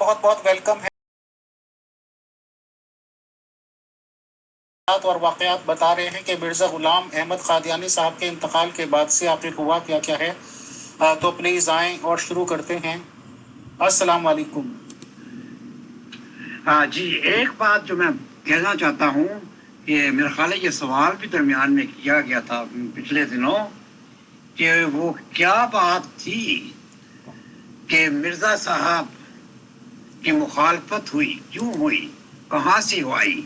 بہت بہت ویلکم ہے اور واقعات بتا رہے ہیں کہ مرزا غلام احمد قادیانی صاحب کے انتقال کے بعد سے آخر ہوا کیا کیا ہے. تو پلیز آئیں اور شروع کرتے ہیں. السلام علیکم. جی ایک بات جو میں کہنا چاہتا ہوں کہ میرا خیال ہے یہ سوال بھی درمیان میں کیا گیا تھا پچھلے دنوں کہ وہ کیا بات تھی کہ مرزا صاحب کی مخالفت ہوئی، کیوں ہوئی، کہاں سے ہوئی،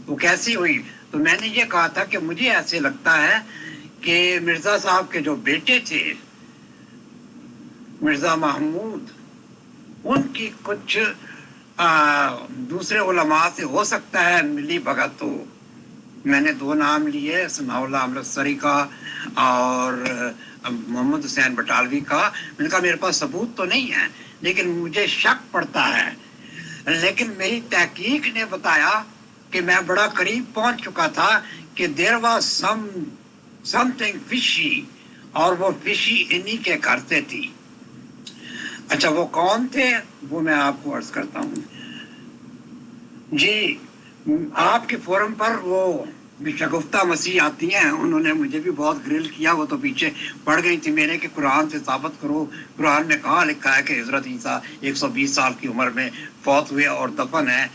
وہ کیسی ہوئی. تو میں نے یہ کہا تھا کہ مجھے ایسے لگتا ہے کہ مرزا صاحب کے جو بیٹے تھے مرزا محمود، ان کی کچھ دوسرے علماء سے ہو سکتا ہے ملی بھگت. تو میں نے 2 نام لیے، ثناء اللہ امرتسری کا اور محمد حسین بٹالوی کا. میں نے کہا میرے پاس ثبوت تو نہیں ہے لیکن مجھے شک پڑتا ہے. لیکن میری تحقیق نے بتایا کہ میں بڑا قریب پہنچ چکا تھا کہ دیر واز سم تھنگ فشی، اور وہ فشی انہی کے گھر سے تھی. اچھا وہ کون تھے وہ میں آپ کو عرض کرتا ہوں. جی آپ کے فورم پر وہ شگفتہ مسیح آتی ہیں، انہوں نے مجھے بھی بہت گرل کیا. وہ تو پیچھے پڑ گئی تھی میرے کہ قرآن سے ثابت کرو، قرآن میں کہاں لکھا ہے کہ حضرت عیسیٰ 120 سال کی عمر میں فوت ہوئے اور دفن ہے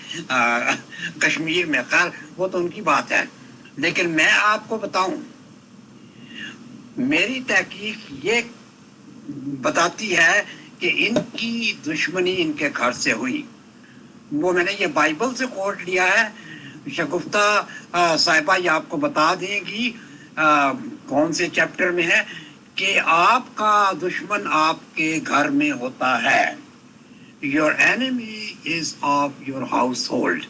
کشمیر میں. خیر وہ تو ان کی بات ہے، لیکن میں آپ کو بتاؤں میری تحقیق یہ بتاتی ہے کہ ان کی دشمنی ان کے گھر سے ہوئی. وہ میں نے یہ بائبل سے کوٹ لیا ہے. شگفتہ صاحبہ یہ آپ کو بتا دیں گی کون سے چیپٹر میں ہے کہ آپ کا دشمن آپ کے گھر میں ہوتا ہے. Your enemy is of your household.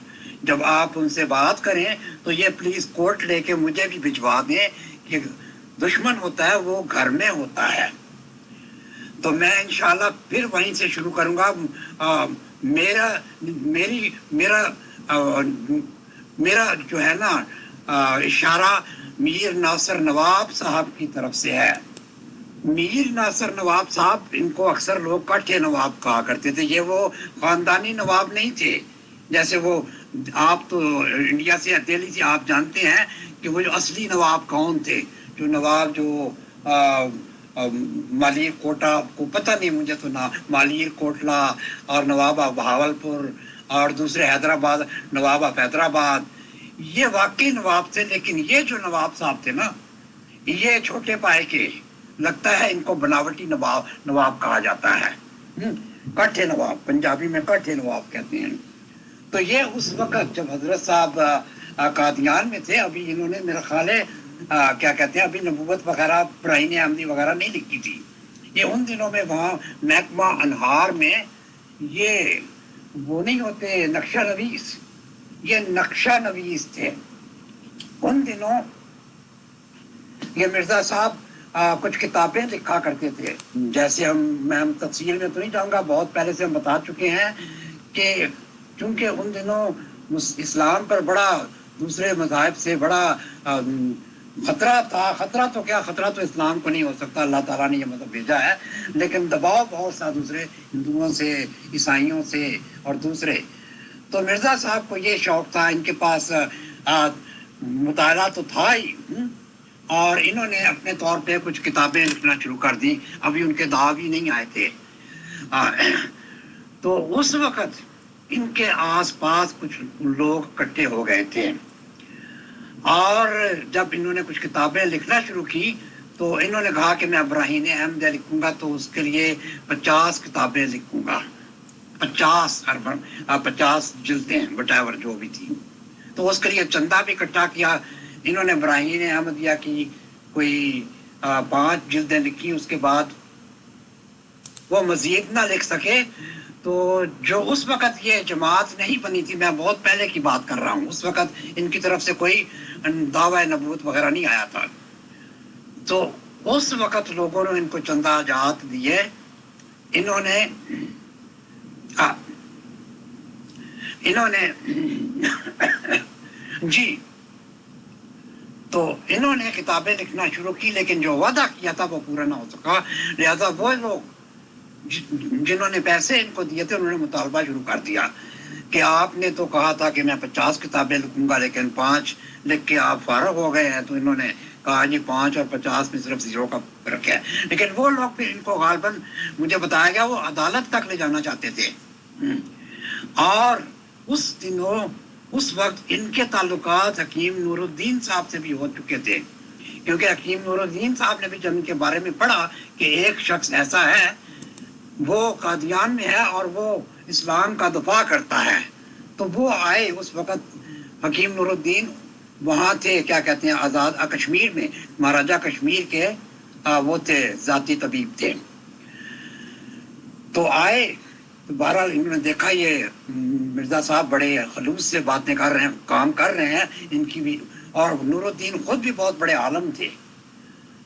جب آپ ان سے بات کریں تو یہ پلیز کوٹ لے کے مجھے بھی بھجوا دیں کہ دشمن ہوتا ہے وہ گھر میں ہوتا ہے. تو میں انشاءاللہ پھر وہیں سے شروع کروں گا. میرا جو ہے نا اشارہ میر ناصر نواب صاحب کی طرف سے ہے. میر ناصر نواب صاحب، ان کو اکثر لوگ کٹھے نواب کہا کرتے تھے. یہ وہ خاندانی نواب نہیں تھے جیسے وہ آپ تو انڈیا سے دہلی سے آپ جانتے ہیں کہ وہ جو اصلی نواب کون تھے. جو نواب جو مالیر کوٹا کو پتہ نہیں مجھے تو مالیر کوٹلا اور نواب بہاولپور اور دوسرے حیدرآباد نواب حیدرآباد، یہ واقعی نواب تھے. لیکن یہ جو نواب صاحب تھے نا یہ چھوٹے پائے کے، لگتا ہے ان کو بناوٹی نواب کہا جاتا ہے. کٹھے نواب، پنجابی میں کٹھے نواب کہتے ہیں. تو یہ اس وقت جب حضرت صاحب قادیان میں تھے، ابھی انہوں نے میرا خیال ہے کیا کہتے ہیں ابھی نبوت وغیرہ براہین احمدی وغیرہ نہیں لکھی تھی. یہ ان دنوں میں وہاں محکمہ انہار میں یہ وہ نہیں ہوتے نقشہ نویس، یہ نقشہ نویس تھے ان دنوں. یہ مرزا صاحب کچھ کتابیں لکھا کرتے تھے. جیسے میں تفصیل میں تو نہیں جاؤں گا، بہت پہلے سے ہم بتا چکے ہیں کہ چونکہ ان دنوں اسلام پر بڑا دوسرے مذاہب سے بڑا خطرہ تھا. خطرہ تو کیا، خطرہ تو اسلام کو نہیں ہو سکتا، اللہ تعالیٰ نے یہ مطلب بھیجا ہے. لیکن دباؤ بہت سا دوسرے ہندوؤں سے، عیسائیوں سے اور دوسرے. تو مرزا صاحب کو یہ شوق تھا، ان کے پاس مطالعہ تو تھا ہی، اور انہوں نے اپنے طور پہ کچھ کتابیں لکھنا شروع کر دی. ابھی ان کے دعوی نہیں آئے تھے. تو اس وقت ان کے آس پاس کچھ لوگ اکٹھے ہو گئے تھے، اور جب انہوں نے کچھ کتابیں لکھنا شروع کی تو انہوں نے کہا کہ میں براہین احمدیہ لکھوں گا تو اس کے لیے 50 کتابیں لکھوں گا، 50 جلدیں وٹیور جو بھی تھی. تو اس کے لیے چندہ بھی اکٹھا کیا. انہوں نے براہین احمدیہ کی کوئی 5 جلدیں لکھی. اس کے بعد وہ مزید نہ لکھ سکے. تو جو اس وقت یہ جماعت نہیں بنی تھی، میں بہت پہلے کی بات کر رہا ہوں، اس وقت ان کی طرف سے کوئی دعوی نبوت وغیرہ نہیں آیا تھا. تو اس وقت لوگوں نے ان کو چندہ جات دیے. انہوں نے جی تو انہوں نے کتابیں لکھنا شروع کی، لیکن جو وعدہ کیا تھا وہ پورا نہ ہو سکا. لہذا وہ لوگ جنہوں نے پیسے ان کو دیے تھے انہوں نے مطالبہ شروع کر دیا کہ آپ نے تو کہا تھا کہ میں 50 کتابیں لکھوں گا لیکن 5 لکھ کے آپ فارغ ہو گئے ہیں. تو انہوں نے کہا جی 5 اور 50 میں صرف 0 کا فرق ہے. لیکن وہ لوگ پھر ان کو غالباً مجھے بتایا گیا وہ عدالت تک لے جانا چاہتے تھے. اور اس دنوں اس وقت ان کے تعلقات حکیم نور الدین صاحب سے بھی ہو چکے تھے، کیونکہ حکیم نور الدین صاحب نے بھی جب ان کے بارے میں پڑھا کہ ایک شخص ایسا ہے وہ قادیان میں ہے اور وہ اسلام کا دفاع کرتا ہے، تو وہ آئے. اس وقت حکیم نور الدین وہاں تھے، کیا کہتے ہیں، آزاد کشمیر میں، مہاراجہ کشمیر کے وہ تھے، ذاتی طبیب تھے. تو آئے تو بہرحال انہوں نے دیکھا یہ مرزا صاحب بڑے خلوص سے باتیں کر رہے ہیں، کام کر رہے ہیں ان کی بھی، اور نور الدین خود بھی بہت بڑے عالم تھے.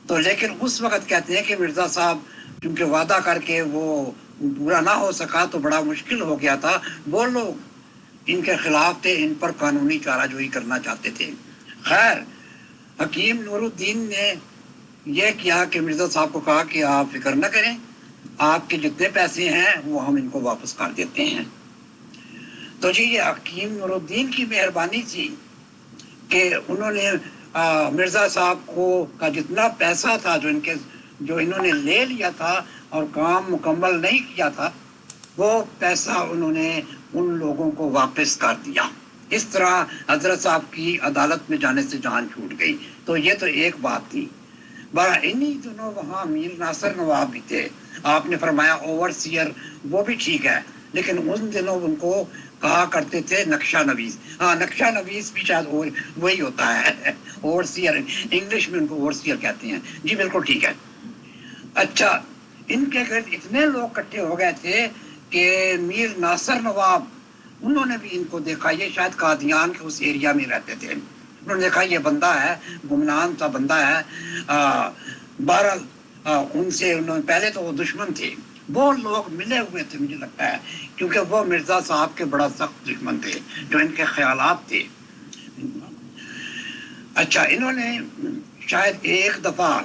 تو لیکن اس وقت کہتے ہیں کہ مرزا صاحب کیونکہ وعدہ کر کے وہ پورا نہ ہو سکا تو بڑا مشکل ہو گیا تھا. وہ لوگ ان کے خلاف تھے، ان پر قانونی چارہ جوئی کرنا چاہتے تھے. خیر حکیم نور الدین نے یہ کیا کہ مرزا صاحب کو کہا کہ آپ فکر نہ کریں، آپ کے جتنے پیسے ہیں وہ ہم ان کو واپس کر دیتے ہیں. تو جی یہ حکیم نور الدین کی مہربانی تھی کہ انہوں نے مرزا صاحب کو کا جتنا پیسہ تھا جو انہوں نے لے لیا تھا اور کام مکمل نہیں کیا تھا، وہ پیسہ انہوں نے ان لوگوں کو واپس کر دیا. اس طرح حضرت صاحب کی عدالت میں جانے سے جان چھوٹ گئی. تو یہ تو ایک بات تھی. انہی دنوں وہاں میر ناصر نواب بھی تھے. آپ نے فرمایا اوور سیئر، وہ بھی ٹھیک ہے، لیکن ان دنوں ان کو کہا کرتے تھے نقشہ نویس. ہاں نقشہ نویس بھی شاید وہی ہوتا ہے، اوور سیئر انگلش میں ان کو اوور سیئر کہتے ہیں. جی بالکل ٹھیک ہے. اچھا ان کے گرد اتنے لوگ اکٹھے ہو گئے تھے کہ میر ناصر نواب انہوں نے بھی ان کو دیکھا. یہ شاید قادیان کے اس ایریا میں رہتے تھے. انہوں نے دیکھا یہ بندہ ہے، گمنام سا بندہ ہے. بہرحال ان سے انہوں نے پہلے تو وہ دشمن تھے، وہ لوگ ملے ہوئے تھے مجھے لگتا ہے، کیونکہ وہ مرزا صاحب کے بڑا سخت دشمن تھے جو ان کے خیالات تھے. اچھا انہوں نے شاید ایک دفعہ،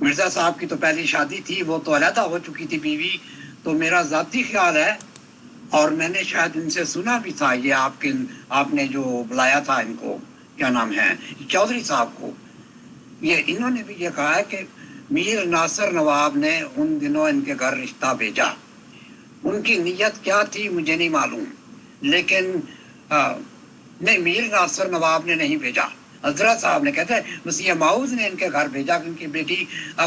مرزا صاحب کی تو پہلی شادی تھی، وہ تو علیحدہ ہو چکی تھی بیوی. تو میرا ذاتی خیال ہے اور میں نے شاید ان سے سنا بھی تھا، یہ آپ نے جو بلایا تھا ان کو، کیا نام ہے، چودھری صاحب کو، یہ انہوں نے بھی یہ کہا ہے کہ میر ناصر نواب نے ان دنوں ان کے گھر رشتہ بھیجا. ان کی نیت کیا تھی مجھے نہیں معلوم، لیکن نہیں، میر ناصر نواب نے نہیں بھیجا، حضرت صاحب نے، کہتے ہیں مسیح ماؤز نے ان کے گھر بھیجا. ان کی بیٹی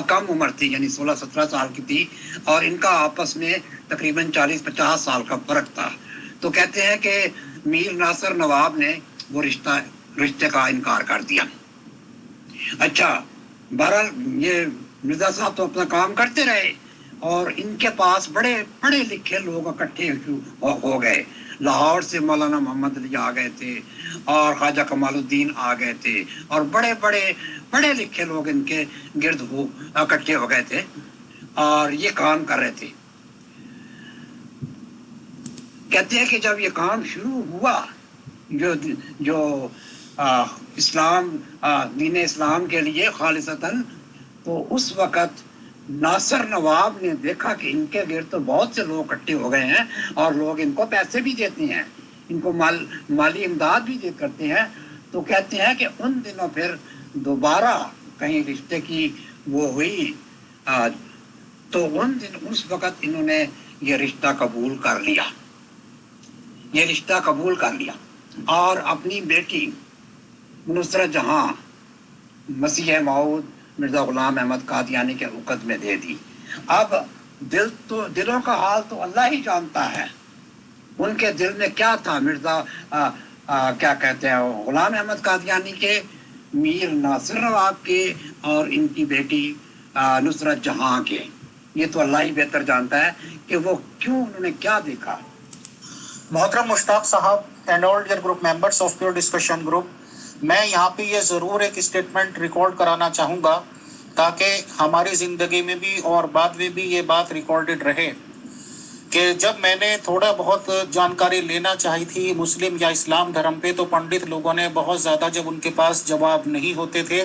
کم عمر تھی، یعنی 16-17 سال کی تھی، اور ان کا آپس میں تقریباً 40-50 سال کا فرق تھا. تو کہتے ہیں کہ میر ناصر نواب نے وہ رشتے کا انکار کر دیا. اچھا بہرحال یہ مرزا صاحب تو اپنا کام کرتے رہے اور ان کے پاس بڑے پڑھے لکھے لوگ اکٹھے ہو گئے. لاہور سے مولانا محمد علی آ گئے تھے اور خواجہ کمال الدین آ گئے تھے، اور بڑے بڑے پڑھے لکھے لوگ ان کے گرد اکٹھے ہو گئے تھے اور یہ کام کر رہے تھے. کہتے ہیں کہ جب یہ کام شروع ہوا، جو اسلام، دین اسلام کے لیے خالصتاً، تو اس وقت ناصر نواب نے دیکھا کہ ان کے گرد تو بہت سے لوگ اکٹھے ہو گئے ہیں اور لوگ ان کو پیسے بھی دیتے ہیں، ان کو مالی امداد بھی کرتے ہیں. تو کہتے ہیں کہ ان دنوں پھر دوبارہ کہیں رشتے کی وہ ہوئی، تو اس وقت انہوں نے یہ رشتہ قبول کر لیا، اور اپنی بیٹی نصرت جہاں مسیح موعود مرزا غلام احمد قادیانی کے عقد میں دے دی. اب دلوں کا حال تو اللہ ہی جانتا ہے، ان کے دل میں کیا تھا. مرزا کیا کہتے ہیں، غلام احمد قادیانی کے، میر ناصر نواب کے، اور ان کی بیٹی نصرت جہاں کے. یہ تو اللہ ہی بہتر جانتا ہے کہ وہ کیوں، انہوں نے کیا دیکھا. محترم مشتاق صاحب and all dear group members of pure discussion group, میں یہاں پہ یہ ضرور ایک اسٹیٹمنٹ ریکارڈ کرانا چاہوں گا تاکہ ہماری زندگی میں بھی اور بعد میں بھی یہ بات ریکارڈڈ رہے کہ جب میں نے تھوڑا بہت جانکاری لینا چاہی تھی مسلم یا اسلام دھرم پہ، تو پنڈت لوگوں نے بہت زیادہ، جب ان کے پاس جواب نہیں ہوتے تھے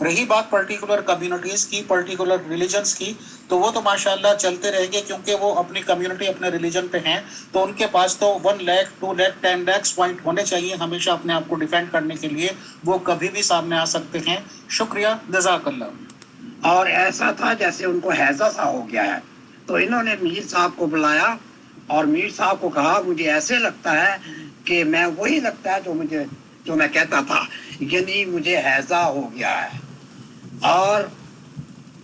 رہی بات پرٹیکولر کمیونٹیز کی، پرٹیکولر ریلیجنس کی، تو وہ تو ماشاءاللہ چلتے رہیں گے، کیونکہ وہ اپنی کمیونٹی اپنے ریلیجن پہ ہیں، تو ان کے پاس تو 1 لاکھ 2 لاکھ 10 لاکھ پوائنٹ ہونے چاہیے ہمیشہ اپنے آپ کو ڈیفینڈ کرنے کے لیے، وہ کبھی بھی سامنے آ سکتے ہیں. شکریہ، جزاک اللہ. اور ایسا تھا جیسے ان کو ہیضہ سا ہو گیا ہے، تو انہوں نے میر صاحب کو بلایا اور میر صاحب کو کہا مجھے ایسے لگتا ہے کہ میں وہی لگتا ہے جو میں کہتا تھا، یعنی مجھے ہیضہ ہو گیا ہے. اور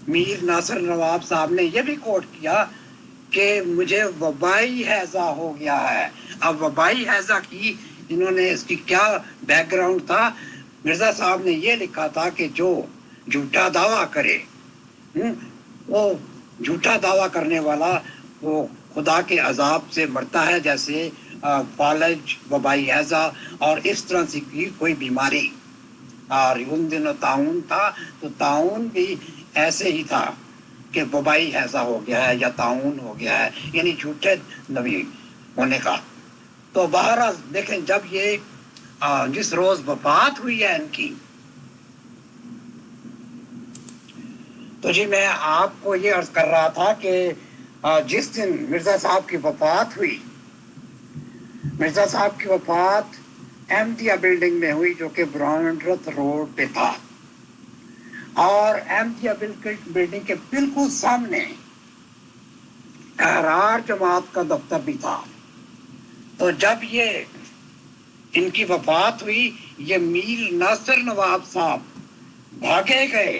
میر ناصر نواب صاحب نے یہ بھی کوٹ کیا کہ مجھے وبائی ہیضہ ہو گیا ہے. اب وبائی ہیضہ کی انہوں نے اس کی کیا بیک گراؤنڈ تھا، مرزا صاحب نے یہ لکھا تھا کہ جو جھوٹا دعویٰ کرے، وہ جھوٹا دعویٰ کرنے والا وہ خدا کے عذاب سے مرتا ہے، جیسے فالج، وبائی ہیضہ اور اس طرح سے کی کوئی بیماری. اور ان دنوں طاعون تھا، تو طاعون بھی ایسے ہی تھا کہ وبائی ہیضہ ہو گیا ہے یا طاعون ہو گیا ہے، یعنی جھوٹے نبی ہونے کا. تو بہرحال دیکھیں، جب یہ جس روز وفات ہوئی ہے ان کی، تو جی میں آپ کو یہ عرض کر رہا تھا کہ جس دن مرزا صاحب کی وفات ہوئی، مرزا صاحب کی وفات احمدیہ بلڈنگ میں ہوئی، جو کہ برانڈرتھ روڈ پہ تھا، اور احمدیہ بلڈنگ کے بالکل سامنے احرار جماعت کا دفتر بھی تھا. تو جب یہ ان کی وفات ہوئی، یہ میر ناصر نواب صاحب بھاگے گئے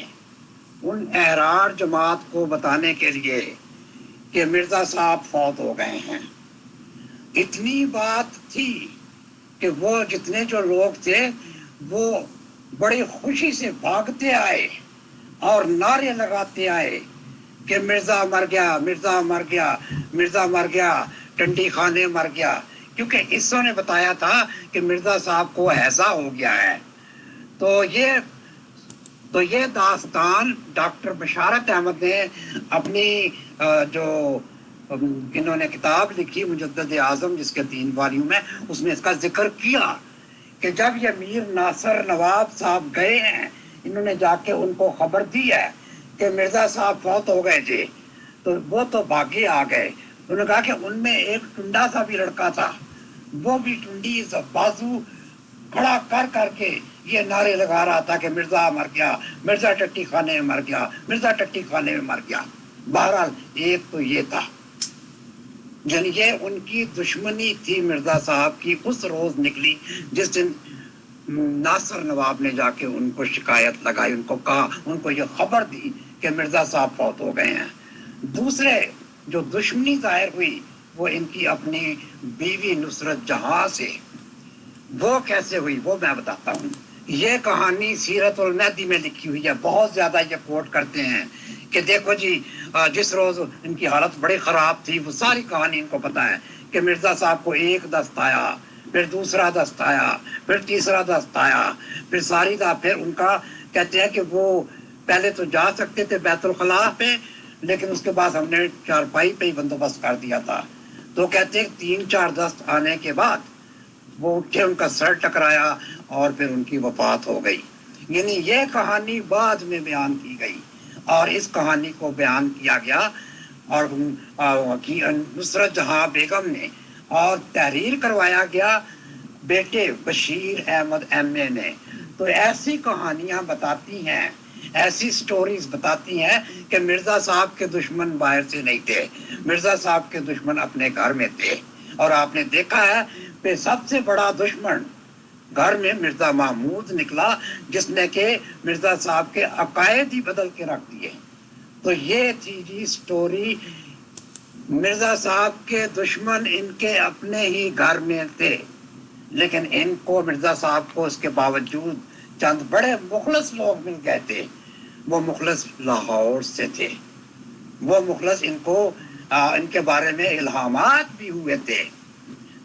ان احرار جماعت کو بتانے کے لیے کہ مرزا صاحب فوت ہو گئے ہیں. اتنی بات تھی کہ وہ جتنے جو لوگ تھے وہ بڑی خوشی سے بھاگتے آئے اور نعرے لگاتے آئے کہ مرزا مر گیا، مرزا مر گیا، مرزا مر گیا، ٹنڈی خانے مر گیا، کیونکہ اسوں نے بتایا تھا کہ مرزا صاحب کو ہیضہ ہو گیا ہے. تو یہ داستان ڈاکٹر بشارت احمد نے اپنی جو انہوں نے کتاب لکھی مجدد اعظم، جس کے 3 والیوم ہے، اس میں اس کا ذکر کیا کہ جب یہ میر ناصر نواب صاحب گئے ہیں، انہوں نے جا کے ان کو خبر دی ہے کہ مرزا صاحب فوت ہو گئے جی، تو وہ تو بھاگے آ گئے. انہوں نے کہا کہ ان میں ایک ٹنڈا سا بھی لڑکا تھا، وہ بھی ٹنڈی بازو کھڑا کر کے یہ نعرے لگا رہا تھا کہ مرزا مر گیا، مرزا ٹٹی خانے میں مر گیا، مرزا ٹٹی خانے میں مر گیا. بہرحال ایک تو یہ تھا، یعنی یہ ان کی دشمنی تھی مرزا صاحب کی اس روز نکلی جس دن ناصر نواب نے جا کے ان کو شکایت لگائی، ان کو کہا، ان کو یہ خبر دی کہ مرزا صاحب فوت ہو گئے ہیں. دوسرے جو دشمنی ظاہر ہوئی وہ ان کی اپنی بیوی نصرت جہاں سے. وہ کیسے ہوئی وہ میں بتاتا ہوں. یہ کہانی سیرت المہدی میں لکھی ہوئی ہے، بہت زیادہ یہ کوٹ کرتے ہیں کہ دیکھو جی جس روز ان کی حالت بڑی خراب تھی، وہ ساری کہانی ان کو پتہ ہے کہ مرزا صاحب کو ایک دست آیا، پھر دوسرا دست آیا، پھر تیسرا دست آیا، پھر ساری پھر ان کا کہتے ہیں کہ وہ پہلے تو جا سکتے تھے بیت الخلاء پہ، لیکن اس کے بعد ہم نے چارپائی پہ ہی بندوبست کر دیا تھا. تو کہتے ہیں 3-4 دست آنے کے بعد وہ اٹھے، ان کا سر ٹکرایا اور پھر ان کی وفات ہو گئی. یعنی یہ کہانی بعد میں بیان کی گئی، اور اس کہانی کو بیان کیا گیا اور نصرت جہاں بیگم نے، اور تحریر کروایا گیا بیٹے بشیر احمد ایم اے نے. تو ایسی کہانیاں بتاتی ہیں، ایسی سٹوریز بتاتی ہیں کہ مرزا صاحب کے دشمن باہر سے نہیں تھے، مرزا صاحب کے دشمن اپنے گھر میں تھے. اور آپ نے دیکھا ہے کہ سب سے بڑا دشمن گھر میں مرزا محمود نکلا، جس نے کہ مرزا صاحب کے عقائد ہی بدل کے رکھ دیے. تو یہ تھی جی سٹوری. مرزا صاحب کے دشمن ان کے اپنے ہی گھر میں تھے، لیکن ان کو مرزا صاحب کو اس کے باوجود چند بڑے مخلص لوگ مل گئے تھے. وہ مخلص لاہور سے تھے، وہ مخلص ان کے بارے میں الہامات بھی ہوئے تھے.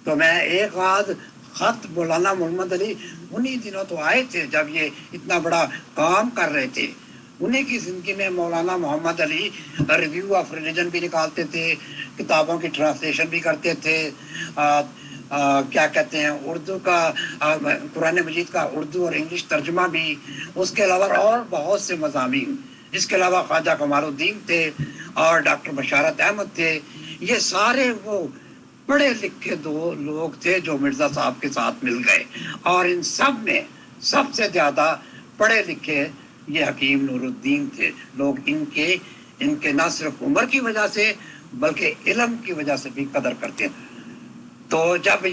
تو میں ایک آدھ خط مولانا محمد علی انہی دنوں تو آئے تھے جب یہ اتنا بڑا کام کر رہے تھے. انہیں کی زندگی میں مولانا محمد علی ریویو آف ریلیجن بھی نکالتے تھے، کتابوں کی ٹرانسلیشن بھی کرتے تھے، کیا کہتے ہیں اردو کا قرآن مجید کا اردو اور انگلش ترجمہ بھی، اس کے علاوہ اور بہت سے مضامین، اس کے علاوہ خواجہ کمال الدین تھے اور ڈاکٹر بشارت احمد تھے. یہ سارے وہ پڑھے لکھے دو لوگ تھے جو مرزا صاحب کے ساتھ مل گئے، اور ان سب میں سب سے زیادہ پڑھے لکھے یہ حکیم نور الدین تھے. لوگ ان کے نہ صرف عمر کی وجہ سے بلکہ علم کی وجہ سے بھی قدر کرتے ہیں. تو جب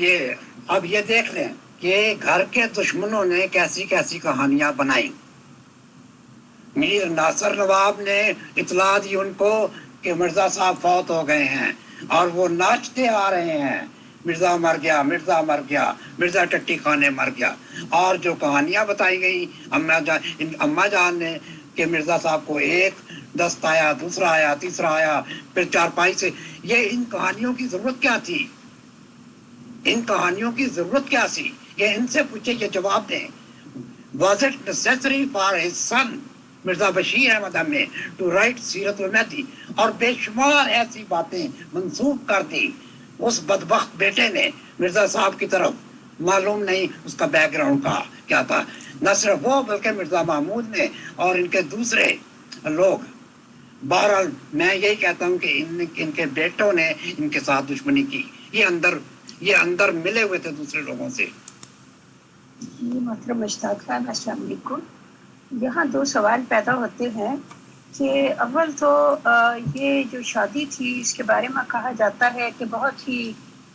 اب یہ دیکھ لیں کہ گھر کے دشمنوں نے کیسی کیسی کہانیاں بنائی. میر ناصر نواب نے اطلاع دی ان کو کہ مرزا صاحب فوت ہو گئے ہیں، اور وہ ناچتے آ رہے ہیں، مرزا مر گیا، مرزا مر گیا، مرزا ٹٹی خانے مر گیا. اور جو کہانیاں بتائی گئی اماں جان نے کہ مرزا صاحب کو ایک دست آیا، دوسرا آیا، تیسرا آیا، پھر چارپائی سے، یہ ان کہانیوں کی ضرورت کیا تھی؟ ان کہانیوں کی ضرورت کیا تھی؟ یہ ان سے پوچھے، یہ جواب دیں. Was it necessary for his son Mirza Bashir Ahmad امی to write سیرت المہدی؟ اور بے شمار ایسی باتیں منسوخ کر دی اس بدبخت بیٹے نے مرزا صاحب کی طرف. معلوم نہیں اس کا بیک گراؤنڈ کا کیا تھا. نہ صرف وہ بلکہ مرزا محمود نے اور ان کے دوسرے لوگ. بہرحال میں یہی کہتا ہوں کہ ان کے بیٹوں نے ان کے ساتھ دشمنی کی. یہ اندر ملے ہوئے تھے دوسرے لوگوں سے. جی محترم مشتاق صاحب السلام علیکم. یہاں دو سوال پیدا ہوتے ہیں کہ اول تو یہ جو شادی تھی اس کے بارے میں کہا جاتا ہے کہ بہت ہی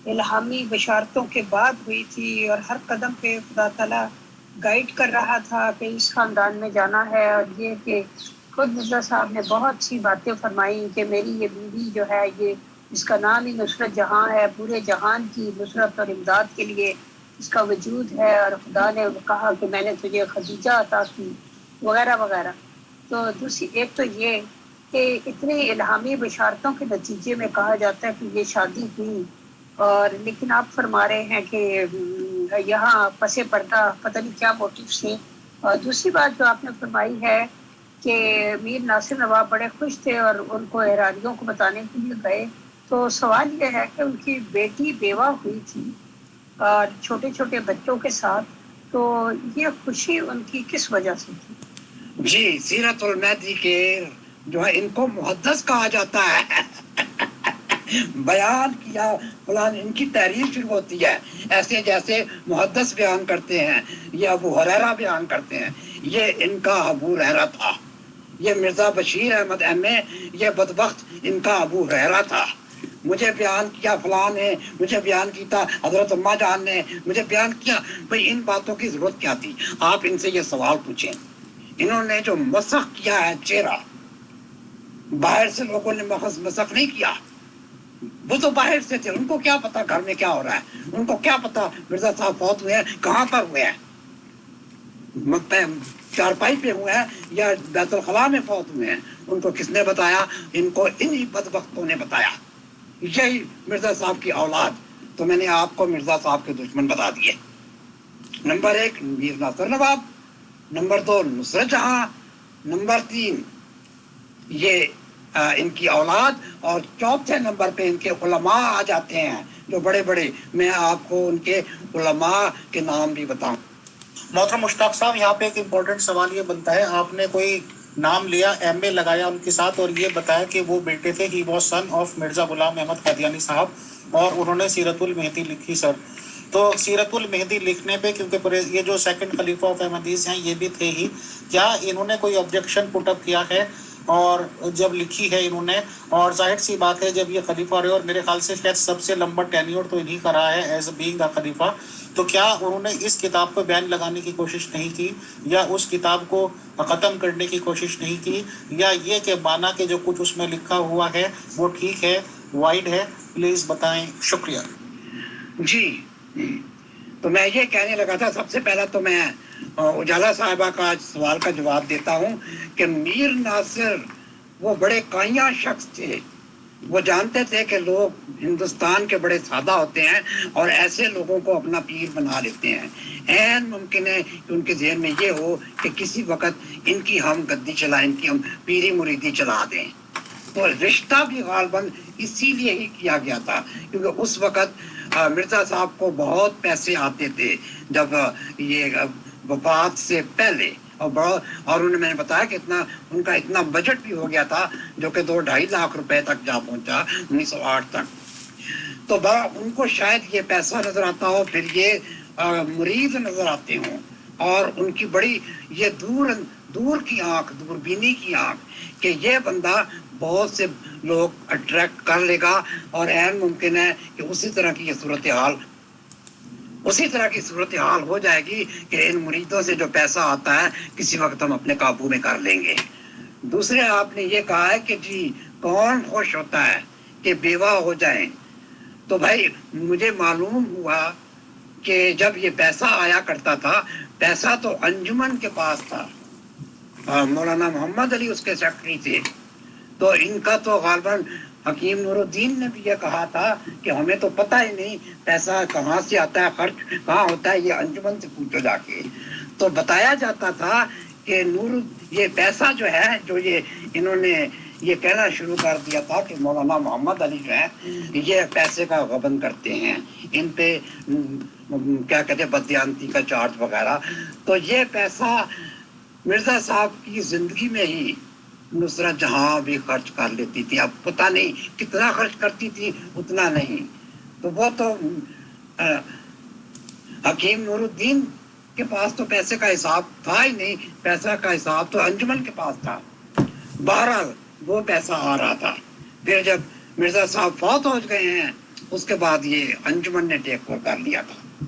الہامی بشارتوں کے بعد ہوئی تھی، اور ہر قدم پہ خدا تعالیٰ گائیڈ کر رہا تھا کہ اس خاندان میں جانا ہے. اور یہ کہ خود مرزا صاحب نے بہت سی باتیں فرمائیں کہ میری یہ بیوی جو ہے یہ اس کا نام ہی نصرت جہاں ہے، پورے جہان کی نصرت اور امداد کے لیے اس کا وجود ہے، اور خدا نے کہا کہ میں نے تجھے خدیجہ عطا کی وغیرہ وغیرہ. تو دوسری ایک تو یہ کہ اتنی الہامی بشارتوں کے نتیجے میں کہا جاتا ہے کہ یہ شادی ہوئی، اور لیکن آپ فرما رہے ہیں کہ یہاں پس پردہ پتہ نہیں کیا موٹیو سے. اور دوسری بات جو آپ نے فرمائی ہے کہ میر ناصر نواب بڑے خوش تھے اور ان کو احراریوں کو بتانے کے لیے گئے. تو سوال یہ ہے کہ ان کی بیٹی بیوہ ہوئی تھی اور چھوٹے چھوٹے بچوں کے ساتھ، تو یہ خوشی ان کی کس وجہ سے تھی؟ جی سیرت المہدی کے جو ہے ان کو محدث کہا جاتا ہے. بیان کیا فلان، ان کی تحریر شروع ہوتی ہے ایسے جیسے محدث بیان کرتے ہیں، یہ ابو ہریرہ بیان کرتے ہیں. یہ ان کا ابو ہریرہ تھا. یہ مرزا بشیر احمد ایم اے، یہ بدبخت ان کا ابو ہریرہ تھا. مجھے بیان کیا فلان نے، مجھے بیان کیا حضرت اماں جان نے، مجھے بیان کیا. بھئی ان باتوں کی ضرورت کیا تھی؟ آپ ان سے یہ سوال پوچھیں. انہوں نے جو مسخ کیا ہے چہرہ، باہر سے لوگوں نے مسخ نہیں کیا، وہ تو باہر سے تھے. ان کو کیا پتا گھر میں کیا ہو رہا ہے؟ ان کو کیا پتا مرزا صاحب فوت ہوئے ہیں کہاں پر ہوئے ہیں؟ چارپائی پہ ہوئے ہیں یا بیت الخلاء میں فوت ہوئے ہیں؟ ان کو کس نے بتایا؟ ان کو انہی بدبختوں نے بتایا. یہی مرزا صاحب کی اولاد. تو میں نے آپ کو مرزا صاحب کے دشمن بتا دیے. نمبر 1 میر ناصر نواب، نمبر 2 نصرت جہاں، نمبر 3 یہ ان کی اولاد، اور چوتھے نمبر پہ ان کے علماء آ جاتے ہیں جو بڑے بڑے. میں آپ کو ان کے علماء کے نام بھی بتاؤں. محترم مشتاق صاحب، یہاں پہ ایک امپورٹنٹ سوال یہ بنتا ہے، آپ نے کوئی نام لیا، ایم اے لگایا ان کے ساتھ، اور یہ بتایا کہ وہ بیٹے تھے، he was son of Mirza Ghulam Ahmad Qadiani صاحب، اور انہوں نے سیرت المہدی لکھی. سر تو سیرت المہدی لکھنے پہ، کیونکہ یہ جو سیکنڈ خلیفہ آف احمدیز ہیں یہ بھی تھے ہی، کیا انہوں نے کوئی آبجیکشن پٹ اپ کیا ہے؟ اور جب لکھی ہے انہوں نے، اور ظاہر سی بات ہے جب یہ خلیفہ رہے، اور میرے خیال سے شاید سب سے لمبا ٹینیور تو انہی کا رہا ہے ایز اے بینگ دا خلیفہ، تو کیا انہوں نے اس کتاب کو بین لگانے کی کوشش نہیں کی، یا اس کتاب کو ختم کرنے کی کوشش نہیں کی، یا یہ کہ مانا کہ جو کچھ اس میں لکھا ہوا ہے وہ ٹھیک ہے، وائڈ ہے؟ پلیز بتائیں. شکریہ. جی تو میں یہ کہنے لگا تھا، سب سے پہلا تو میں اجالا صاحبہ کا سوال کا جواب دیتا ہوں کہ میر ناصر وہ بڑے کائیاں شخص تھے. وہ جانتے تھے کہ لوگ ہندوستان کے بڑے سادہ ہوتے ہیں اور ایسے لوگوں کو اپنا پیر بنا لیتے ہیں. عین ممکن ہے کہ ان کے ذہن میں یہ ہو کہ کسی وقت ان کی ہم گدی چلائیں، ان کی ہم پیری مریدی چلا دیں. تو رشتہ بھی غالباً اسی لیے ہی کیا گیا تھا کیونکہ اس وقت مرزا صاحب کو بہت پیسے آتے تھے جب یہ وفات سے پہلے، اور انہوں نے میں نے بتایا کہ ان کا اتنا بجٹ بھی ہو گیا تھا جو کہ 2-2.5 لاکھ روپے تک جا پہنچا 1908 تک. تو ان کو شاید یہ پیسہ نظر آتا ہو، پھر یہ مریض نظر آتے ہوں، اور ان کی بڑی یہ دور کی آنکھ، دوربینی کی آنکھ کہ یہ بندہ بہت سے لوگ اٹریکٹ کر لے گا، اور عین ممکن ہے کہ اسی طرح کی صورتحال ہو جائے گی کہ ان مریدوں سے جو پیسہ آتا ہے کسی وقت ہم اپنے قابو میں کر لیں گے. دوسرے آپ نے یہ کہا ہے کہ جی کون خوش ہوتا ہے کہ بیوہ ہو جائیں. تو بھائی مجھے معلوم ہوا کہ جب یہ پیسہ آیا کرتا تھا، پیسہ تو انجمن کے پاس تھا، مولانا محمد علی اس کے سیکرٹری تھے، تو ان کا تو غالباً حکیم نور الدین نے بھی یہ کہا تھا کہ ہمیں تو پتہ ہی نہیں پیسہ کہاں سے آتا ہے، خرچ کہاں ہوتا ہے، یہ انجمن سے پوچھو جا کے. تو بتایا جاتا تھا کہ یہ پیسہ جو ہے، جو یہ انہوں نے یہ کہنا شروع کر دیا تھا کہ مولانا محمد علی جو ہے یہ پیسے کا غبن کرتے ہیں، ان پہ کیا کہتے ہیں بدیانتی کا چارج وغیرہ. تو یہ پیسہ مرزا صاحب کی زندگی میں ہی نصرت جہاں بھی خرچ کر لیتی تھی. اب پتہ نہیں کتنا خرچ کرتی تھی، اتنا نہیں. تو وہ تو حکیم نور الدین کے پاس تو پیسے کا حساب تھا ہی نہیں، پیسہ کا حساب تو انجمن کے پاس تھا. بہرحال وہ پیسہ آ رہا تھا. پھر جب مرزا صاحب فوت ہو گئے ہیں، اس کے بعد یہ انجمن نے ٹیک اوور کر لیا تھا،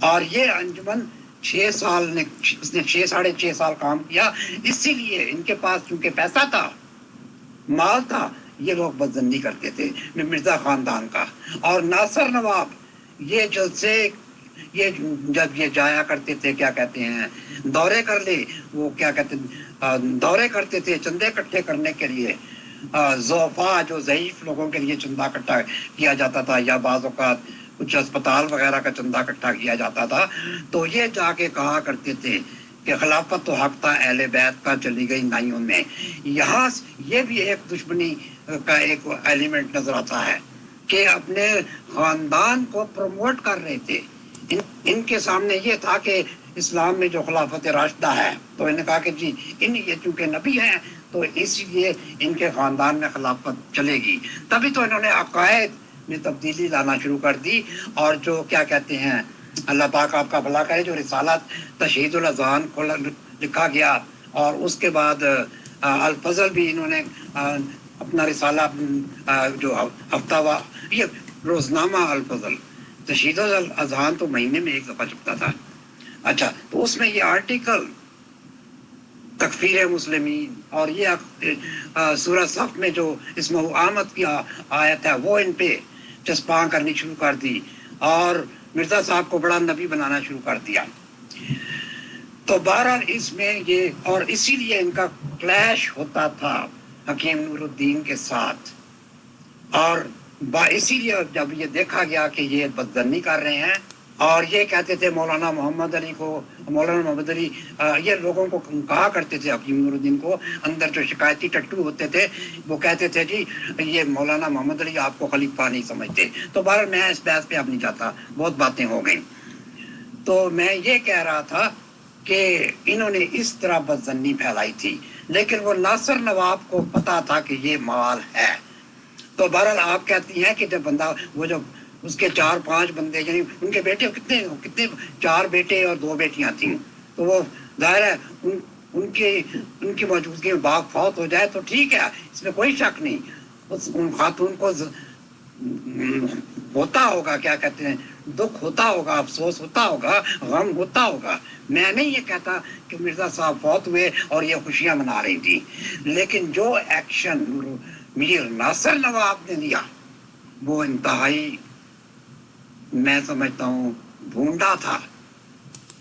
اور یہ انجمن 6 سال اس نے 6.5 سال کام کیا. اسی لیے ان کے پاس چونکہ پیسہ تھا، مال تھا، یہ لوگ بدظنی کرتے تھے مرزا خاندان کا. اور ناصر نواب یہ جلسے یہ جب یہ جایا کرتے تھے، کیا کہتے ہیں، دورے کر لے، وہ کیا کہتے ہیں دورے کرتے تھے چندے اکٹھے کرنے کے لیے، ضعفاء جو ضعیف لوگوں کے لیے چندہ اکٹھا کیا جاتا تھا، یا بعض اوقات کچھ اسپتال وغیرہ کا چندہ اکٹھا کیا جاتا تھا. تو یہ جا کے کہا کرتے تھے کہ خلافت تو حق تھا اہل بیت کا، چلی گئی نائیوں میں. یہاں یہ بھی ایک دشمنی کا ایک ایلیمنٹ نظر آتا ہے کہ اپنے خاندان کو پروموٹ کر رہے تھے. ان کے سامنے یہ تھا کہ اسلام میں جو خلافت راشدہ ہے، تو انہوں نے کہا کہ جی یہ چونکہ نبی ہیں تو اس لیے ان کے خاندان میں خلافت چلے گی. تبھی تو انہوں نے عقائد میں تبدیلی لانا شروع کر دی، اور جو کیا کہتے ہیں، اللہ پاک آپ کا بھلا کرے، جو رسالت تشہید الاذان کو لکھا گیا، اور اس کے بعد الفضل بھی انہوں نے اپنا رسالہ جو ہفتہ یہ روزنامہ الفضل، تشہید الاذان تو مہینے میں ایک دفعہ چھپتا تھا. اچھا، تو اس میں یہ آرٹیکل تکفیر مسلمین اور یہ سورہ صف میں جو اسمہ آمد کی آیت ہے وہ ان پہ چسپاں کرنی شروع کر دی، اور مرزا صاحب کو بڑا نبی بنانا شروع کر دیا. تو بہرحال اس میں یہ، اور اسی لیے ان کا کلیش ہوتا تھا حکیم نور الدین کے ساتھ. اور اسی لیے جب یہ دیکھا گیا کہ یہ بدظنی کر رہے ہیں، اور یہ کہتے تھے مولانا محمد علی یہ لوگوں کو کہا کرتے تھے حکیم نور الدین کو، اندر جو شکایتی ٹٹو ہوتے تھے وہ کہتے تھے جی یہ مولانا محمد علی آپ کو خلیفہ نہیں سمجھتے. تو بہرحال میں اس بحث پہ اب نہیں جاتا، بہت باتیں ہو گئیں. تو میں یہ کہہ رہا تھا کہ انہوں نے اس طرح بدظنی پھیلائی تھی، لیکن وہ ناصر نواب کو پتا تھا کہ یہ مال ہے. تو بہرحال آپ کہتی ہیں کہ جب بندہ وہ جو اس کے 4-5 بندے، یعنی ان کے بیٹے کتنے 4 بیٹے اور 2 بیٹیاں تھیں، تو وہ ظاہر ہے ان کی موجودگی میں باپ فوت ہو جائے تو ٹھیک ہے، اس میں کوئی شک نہیں. ان خاتون کو ہوتا ہوگا، کیا کہتے ہیں، دکھ ہوتا ہوگا، افسوس ہوتا ہوگا، غم ہوتا ہوگا. میں نہیں یہ کہتا کہ مرزا صاحب فوت ہوئے اور یہ خوشیاں منا رہی تھی، لیکن جو ایکشن میر ناصر نواب نے لیا وہ انتہائی، میں سمجھتا ہوں، بھونڈا تھا.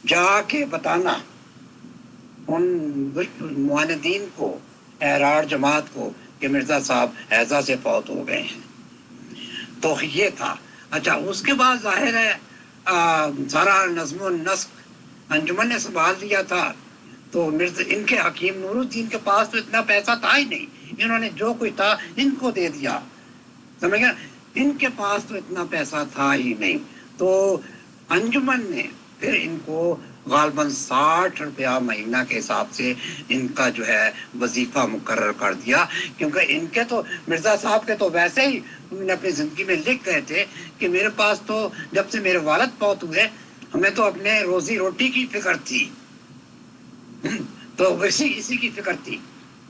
جا کے بتانا ان معاندین کو، احرار جماعت کو، کہ مرزا صاحب حیضہ سے فوت ہو گئے ہیں. تو یہ تھا. اچھا، اس کے بعد ظاہر ہے سارا نظم و نسق انجمن نے سنبھال لیا تھا. تو ان کے حکیم نور الدین کے پاس تو اتنا پیسہ تھا ہی نہیں، انہوں نے جو کچھ تھا ان کو دے دیا. سمجھ گیا. ان کے پاس تو اتنا پیسہ تھا ہی نہیں. تو انجمن نے پھر ان کو غالباً 60 روپیہ مہینہ کے حساب سے ان کا جو ہے وظیفہ مقرر کر دیا. کیونکہ ان کے تو مرزا صاحب کے تو ویسے ہی انہوں نے اپنی زندگی میں لکھ گئے تھے کہ میرے پاس تو جب سے میرے والد فوت ہوئے ہمیں تو اپنے روزی روٹی کی فکر تھی. تو اسی کی فکر تھی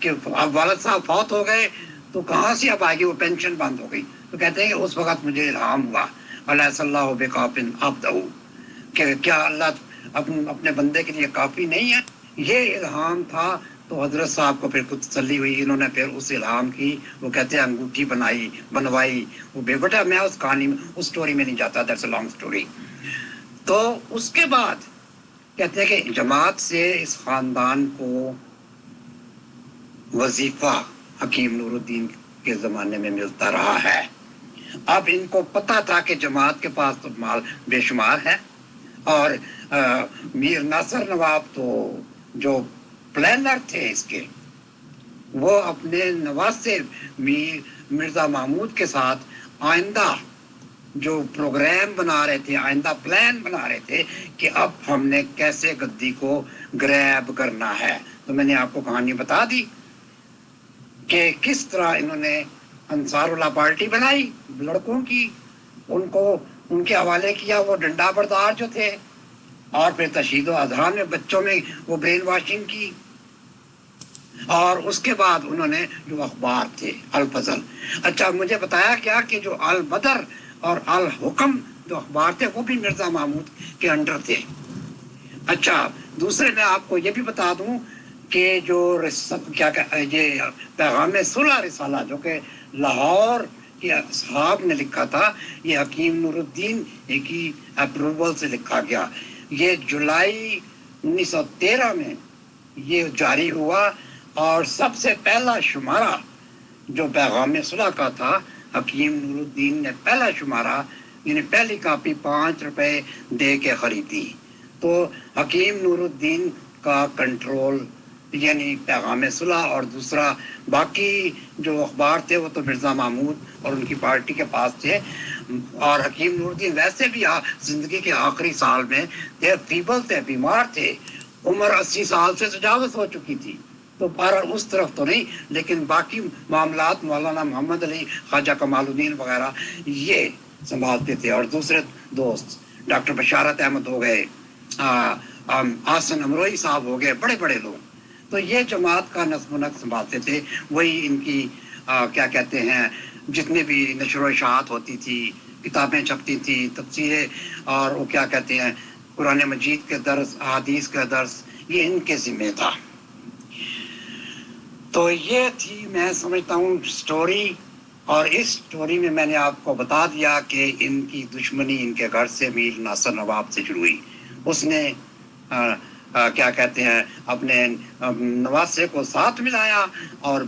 کہ اب والد صاحب فوت ہو گئے تو کہاں سے اب آئے گی, وہ پینشن بند ہو گئی. تو کہتے ہیں کہ اس وقت مجھے الہام ہوا علیہ اللہ بکافٍ عبدہ, کہ کیا اللہ اپنے بندے کے لیے کافی نہیں ہے. یہ الہام تھا. تو حضرت صاحب کو پھر کچھ تسلی ہوئی, انہوں نے پھر اس الہام کی وہ کہتے ہیں انگوٹھی بنوائی. وہ بے بیٹا میں اس کہانی میں اس سٹوری میں نہیں جاتا, دیٹس اے لانگ سٹوری. تو اس کے بعد کہتے ہیں کہ جماعت سے اس خاندان کو وظیفہ حکیم نور الدین کے زمانے میں ملتا رہا ہے. اب ان کو پتا تھا کہ جماعت کے پاس تو مال بے شمار ہے, اور میر ناصر نواب تو جو پلانر تھے اس کے, وہ اپنے نواسے مرزا محمود کے ساتھ آئندہ جو پروگرام بنا رہے تھے, آئندہ پلان بنا رہے تھے کہ اب ہم نے کیسے گدی کو گریب کرنا ہے. تو میں نے آپ کو کہانی بتا دی کہ کس طرح انہوں نے انصار اللہ پارٹی بنائی لڑکوں کی, ان کے حوالے کیا وہ ڈنڈا بردار جو تھے, اور پھر تشہید و اذہان میں بچوں میں وہ برین واشنگ کی. اور اس کے بعد انہوں نے جو اخبار تھے الفضل, اچھا مجھے بتایا گیا کہ جو البدر اور الحکم جو اخبار تھے وہ بھی مرزا محمود کے انڈر تھے. اچھا دوسرے میں آپ کو یہ بھی بتا دوں کہ جو یہ پیغام صلح رسالہ جو کہ لاہور کے اصحاب نے لکھا تھا, یہ حکیم نور الدین کی اپروول سے لکھا گیا. یہ جولائی 1913 میں یہ جاری ہوا, اور سب سے پہلا شمارہ جو پیغام صلح کا تھا حکیم نور الدین نے پہلا شمارہ یعنی پہلی کاپی 5 روپے دے کے خریدی. تو حکیم نور الدین کا کنٹرول یعنی پیغام صلح اور دوسرا باقی جو اخبار تھے وہ تو مرزا محمود اور ان کی پارٹی کے پاس تھے. اور حکیم نور الدین ویسے بھی زندگی کے آخری سال میں فیبل تھے, بیمار تھے, عمر 80 سال سے تجاوز ہو چکی تھی. تو بہرحال اس طرف تو نہیں, لیکن باقی معاملات مولانا محمد علی, خواجہ کمال الدین وغیرہ یہ سنبھالتے تھے. اور دوسرے دوست ڈاکٹر بشارت احمد ہو گئے, آسن امروئی صاحب ہو گئے, بڑے بڑے لوگ. تو یہ جماعت کا نظم و نسق سنبھالتے تھے. وہی ان کی کیا کہتے ہیں جتنے بھی نشر و اشاعت ہوتی تھی, کتابیں چھپتی تھی, تفسیریں, اور وہ کیا کہتے ہیں قرآن مجید کے درس, احادیث کا درس, یہ ان کے ذمہ تھا. تو یہ تھی میں سمجھتا ہوں سٹوری. اور اس سٹوری میں میں نے آپ کو بتا دیا کہ ان کی دشمنی ان کے گھر سے میر ناصر نواب سے شروع ہوئی. اس نے کیا کہتے ہیں اپنے نواسے کو ساتھ ملایا اور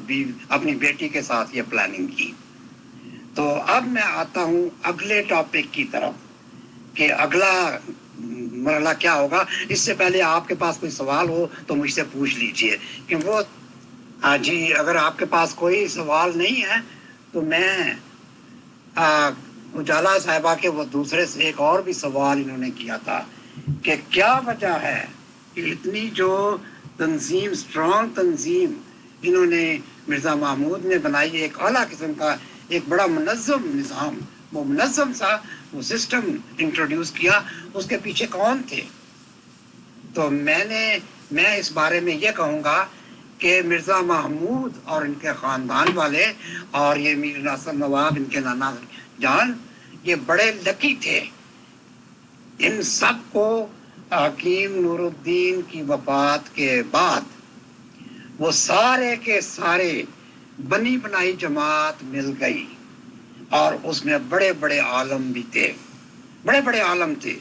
اپنی بیٹی کے ساتھ یہ پلاننگ کی. تو اب میں آتا ہوں اگلے ٹاپک کی طرف کہ اگلا مرحلہ کیا ہوگا. اس سے پہلے آپ کے پاس کوئی سوال ہو تو مجھ سے پوچھ لیجئے کہ وہ جی اگر آپ کے پاس کوئی سوال نہیں ہے تو میں اجالا صاحبہ کے وہ دوسرے سے ایک اور بھی سوال انہوں نے کیا تھا کہ کیا وجہ ہے کہ اتنی جو تنظیم اسٹرانگ تنظیم انہوں نے مرزا محمود نے بنائی, ایک اعلیٰ قسم کا ایک بڑا منظم نظام, وہ منظم سا وہ سسٹم انٹروڈیوس کیا, اس کے پیچھے کون تھے. تو میں اس بارے میں یہ کہوں گا کہ مرزا محمود اور ان کے خاندان والے اور یہ میر ناصر نواب ان کے نانا جان یہ بڑے لکی تھے. ان سب کو حکیم نور الدین کی وفات کے بعد وہ سارے کے سارے بنی بنائی جماعت مل گئی, اور اس میں بڑے بڑے عالم بھی تھے, بڑے بڑے عالم تھے,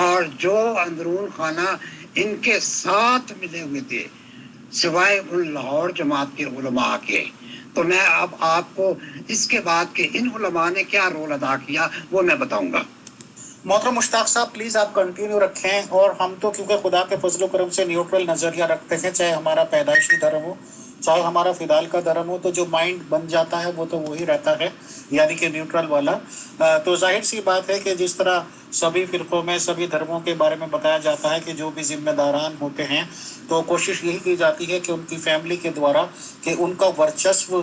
اور جو اندرون خانہ ان کے ساتھ ملے ہوئے تھے سوائے ان لاہور جماعت کے علماء کے. تو میں اب آپ کو اس کے بعد کہ ان علماء نے کیا رول ادا کیا وہ میں بتاؤں گا. محترم مشتاق صاحب پلیز آپ کنٹینیو رکھیں, اور ہم تو کیونکہ خدا کے فضل و کرم سے نیوٹرل نظریہ رکھتے ہیں چاہے ہمارا پیدائشی دھرم ہو چاہے ہمارا فدال کا دھرم ہو تو جو مائنڈ بن جاتا ہے وہ تو وہی رہتا ہے، یعنی کہ نیوٹرل والا۔ تو ظاہر سی بات ہے کہ جس طرح سبھی فرقوں میں سبھی دھرموں کے بارے میں بتایا جاتا ہے کہ جو بھی ذمہ داران ہوتے ہیں تو کوشش یہی کی جاتی ہے کہ ان کی فیملی کے دوارا کہ ان کا ورچسو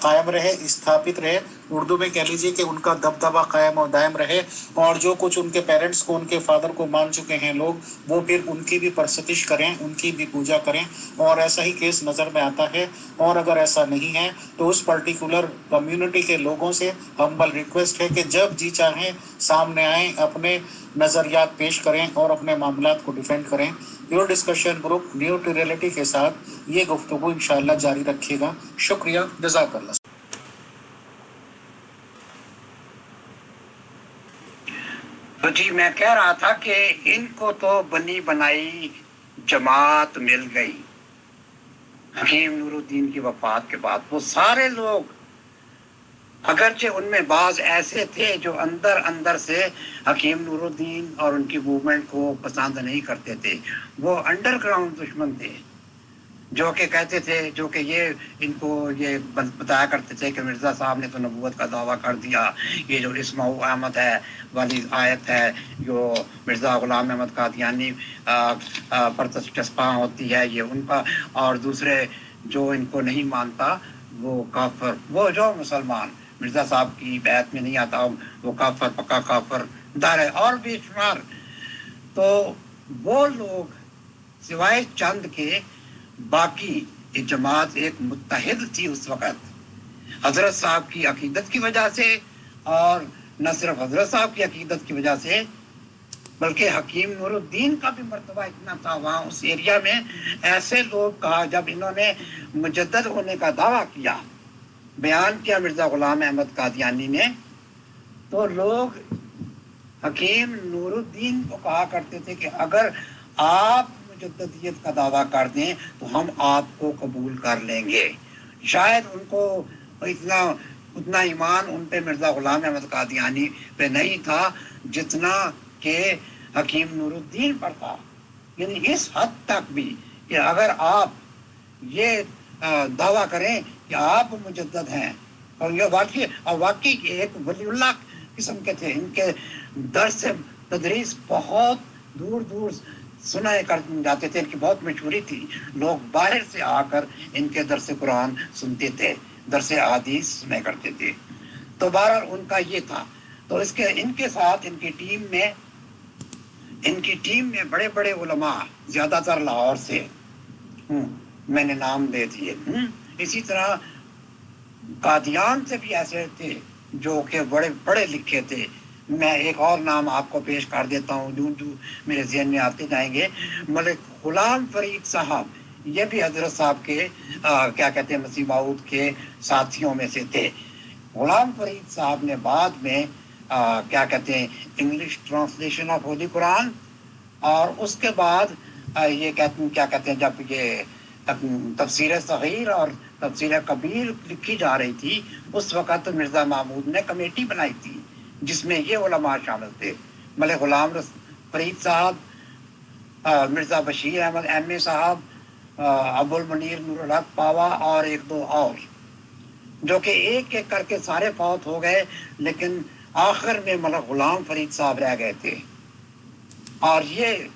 قائم رہے، استھاپت رہے، اردو میں کہہ لیجیے کہ ان کا دبدبا قائم و دائم رہے، اور جو کچھ ان کے پیرنٹس کو، ان کے فادر کو مان چکے ہیں لوگ، وہ پھر ان کی بھی پرستش کریں، ان کی بھی پوجا کریں، اور ایسا ہی کیس نظر میں آتا ہے۔ اور اگر ایسا نہیں ہے تو اس پرٹیکولر کمیونٹی کے لوگوں سے ہمبل ریکویسٹ ہے کہ جب جی چاہیں سامنے آئیں، اپنے نظریات پیش کریں اور اپنے معاملات کو ڈیفینڈ کریں۔ پیور ڈسکشن گروپ نیوٹرلٹی کے ساتھ یہ گفتگو انشاءاللہ جاری رکھے گا۔ شکریہ، جزاک اللہ۔ تو جی میں کہہ رہا تھا کہ ان کو تو بنی بنائی جماعت مل گئی حکیم نور الدین کی وفات کے بعد۔ وہ سارے لوگ، اگرچہ ان میں بعض ایسے تھے جو اندر اندر سے حکیم نور الدین اور ان کی موومنٹ کو پسند نہیں کرتے تھے، وہ انڈر گراؤنڈ دشمن تھے، جو کہ کہتے تھے، جو کہ ان کو یہ بتایا کرتے تھے کہ مرزا صاحب نے تو نبوت کا دعویٰ کر دیا، یہ جو اسماعو احمد ہے والی آیت ہے جو مرزا غلام احمد قادیانی پر چسپاں ہوتی ہے، یہ ان کا، اور دوسرے جو ان کو نہیں مانتا وہ کافر، وہ جو مسلمان مرزا صاحب کی بیعت میں نہیں آتا وہ کافر، پکا کافر دار ہے، اور بھی شمار۔ تو وہ لوگ سوائے چند کے باقی جماعت ایک متحد تھی اس وقت، حضرت صاحب کی عقیدت کی وجہ سے، اور نہ صرف حضرت صاحب کی عقیدت کی وجہ سے بلکہ حکیم نور الدین کا بھی مرتبہ اتنا تھا وہاں اس ایریا میں۔ ایسے لوگ کہا، جب انہوں نے مجدد ہونے کا دعویٰ کیا، بیان کیا مرزا غلام احمد قادیانی نے، تو لوگ حکیم نور الدین کو کہا کرتے تھے کہ اگر آپ مجددیت کا دعویٰ کر دیں تو ہم آپ کو قبول کر لیں گے۔ شاید ان کو اتنا ایمان ان پہ مرزا غلام احمد قادیانی پہ نہیں تھا جتنا کہ حکیم نور الدین پر تھا، یعنی اس حد تک بھی کہ اگر آپ یہ دعویٰ کریں کہ آپ مجدد ہیں، اور یہ واقعی ایک ولی اللہ قسم کے تھے، ان کے درس سے تدریس بہت دور دور سنائے کر جاتے تھے، ان کی بہت مشہوری تھی، لوگ باہر سے آ کر ان کے درس قرآن سنتے تھے، درس احادیث سنا کرتے تھے۔ تو بہرحال ان کا یہ تھا۔ تو ان کے ساتھ ان کی ٹیم میں بڑے بڑے علماء، زیادہ تر لاہور سے، میں نے نام دے دیے، اسی طرح قادیان سے بھی ایسے تھے جو کہ بڑے پڑھے لکھے تھے۔ میں ایک اور نام آپ کو پیش کر دیتا ہوں جو میرے ذہن میں آتے جائیں گے۔ ملک غلام فرید صاحب، یہ بھی حضرت صاحب کے کیا کہتے ہیں مسیح موعود کے ساتھیوں میں سے تھے۔ غلام فرید صاحب نے بعد میں کیا کہتے ہیں انگلش ٹرانسلیشن آف ہولی قرآن، اور اس کے بعد یہ کیا کہتے ہیں جب یہ تفسیر صغیر اور تفسیر کبیر لکھی جا رہی تھی، اس وقت مرزا محمود نے کمیٹی بنائی تھی جس میں یہ علماء شامل تھے، ملک غلام فرید صاحب، مرزا بشیر احمد ایم اے صاحب، ابو المنیر نور الحق پاوا، اور ایک دو اور، جو کہ ایک ایک کر کے سارے فوت ہو گئے، لیکن آخر میں ملک غلام فرید صاحب رہ گئے تھے۔ اور یہ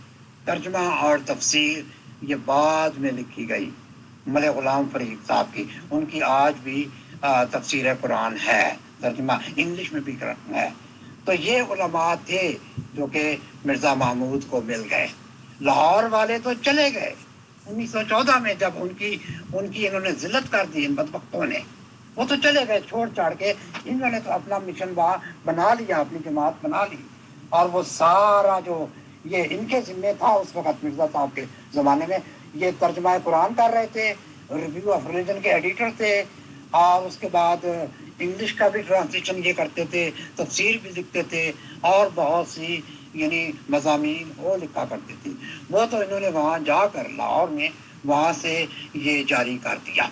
ترجمہ اور تفسیر یہ بعد میں لکھی گئی ملک غلام فرید صاحب کی، ان کی آج بھی تفسیر قرآن ہے، ترجمہ انگلش میں بھی ہے۔ تو یہ علماء تھے جو کہ مرزا محمود کو مل گئے۔ لاہور والے تو چلے گئے 1914 میں، جب ان کی انہوں نے ذلت کر دی ان بدبختوں نے، وہ تو چلے گئے چھوڑ چھاڑ کے، انہوں نے تو اپنا مشن وہاں بنا لیا، اپنی جماعت بنا لی، اور وہ سارا جو یہ ان کے ذمہ تھا اس وقت مرزا صاحب کے زمانے میں، یہ ترجمہ قرآن کر رہے تھے، ریویو آف ریلیجن کے ایڈیٹر تھے، اور اس کے بعد انگلش کا بھی ٹرانسلیشن یہ کرتے تھے، تفسیر بھی لکھتے تھے، اور بہت سی یعنی مضامین وہ لکھا کرتے تھے۔ وہ تو انہوں نے وہاں جا کر لاہور میں وہاں سے یہ جاری کر دیا۔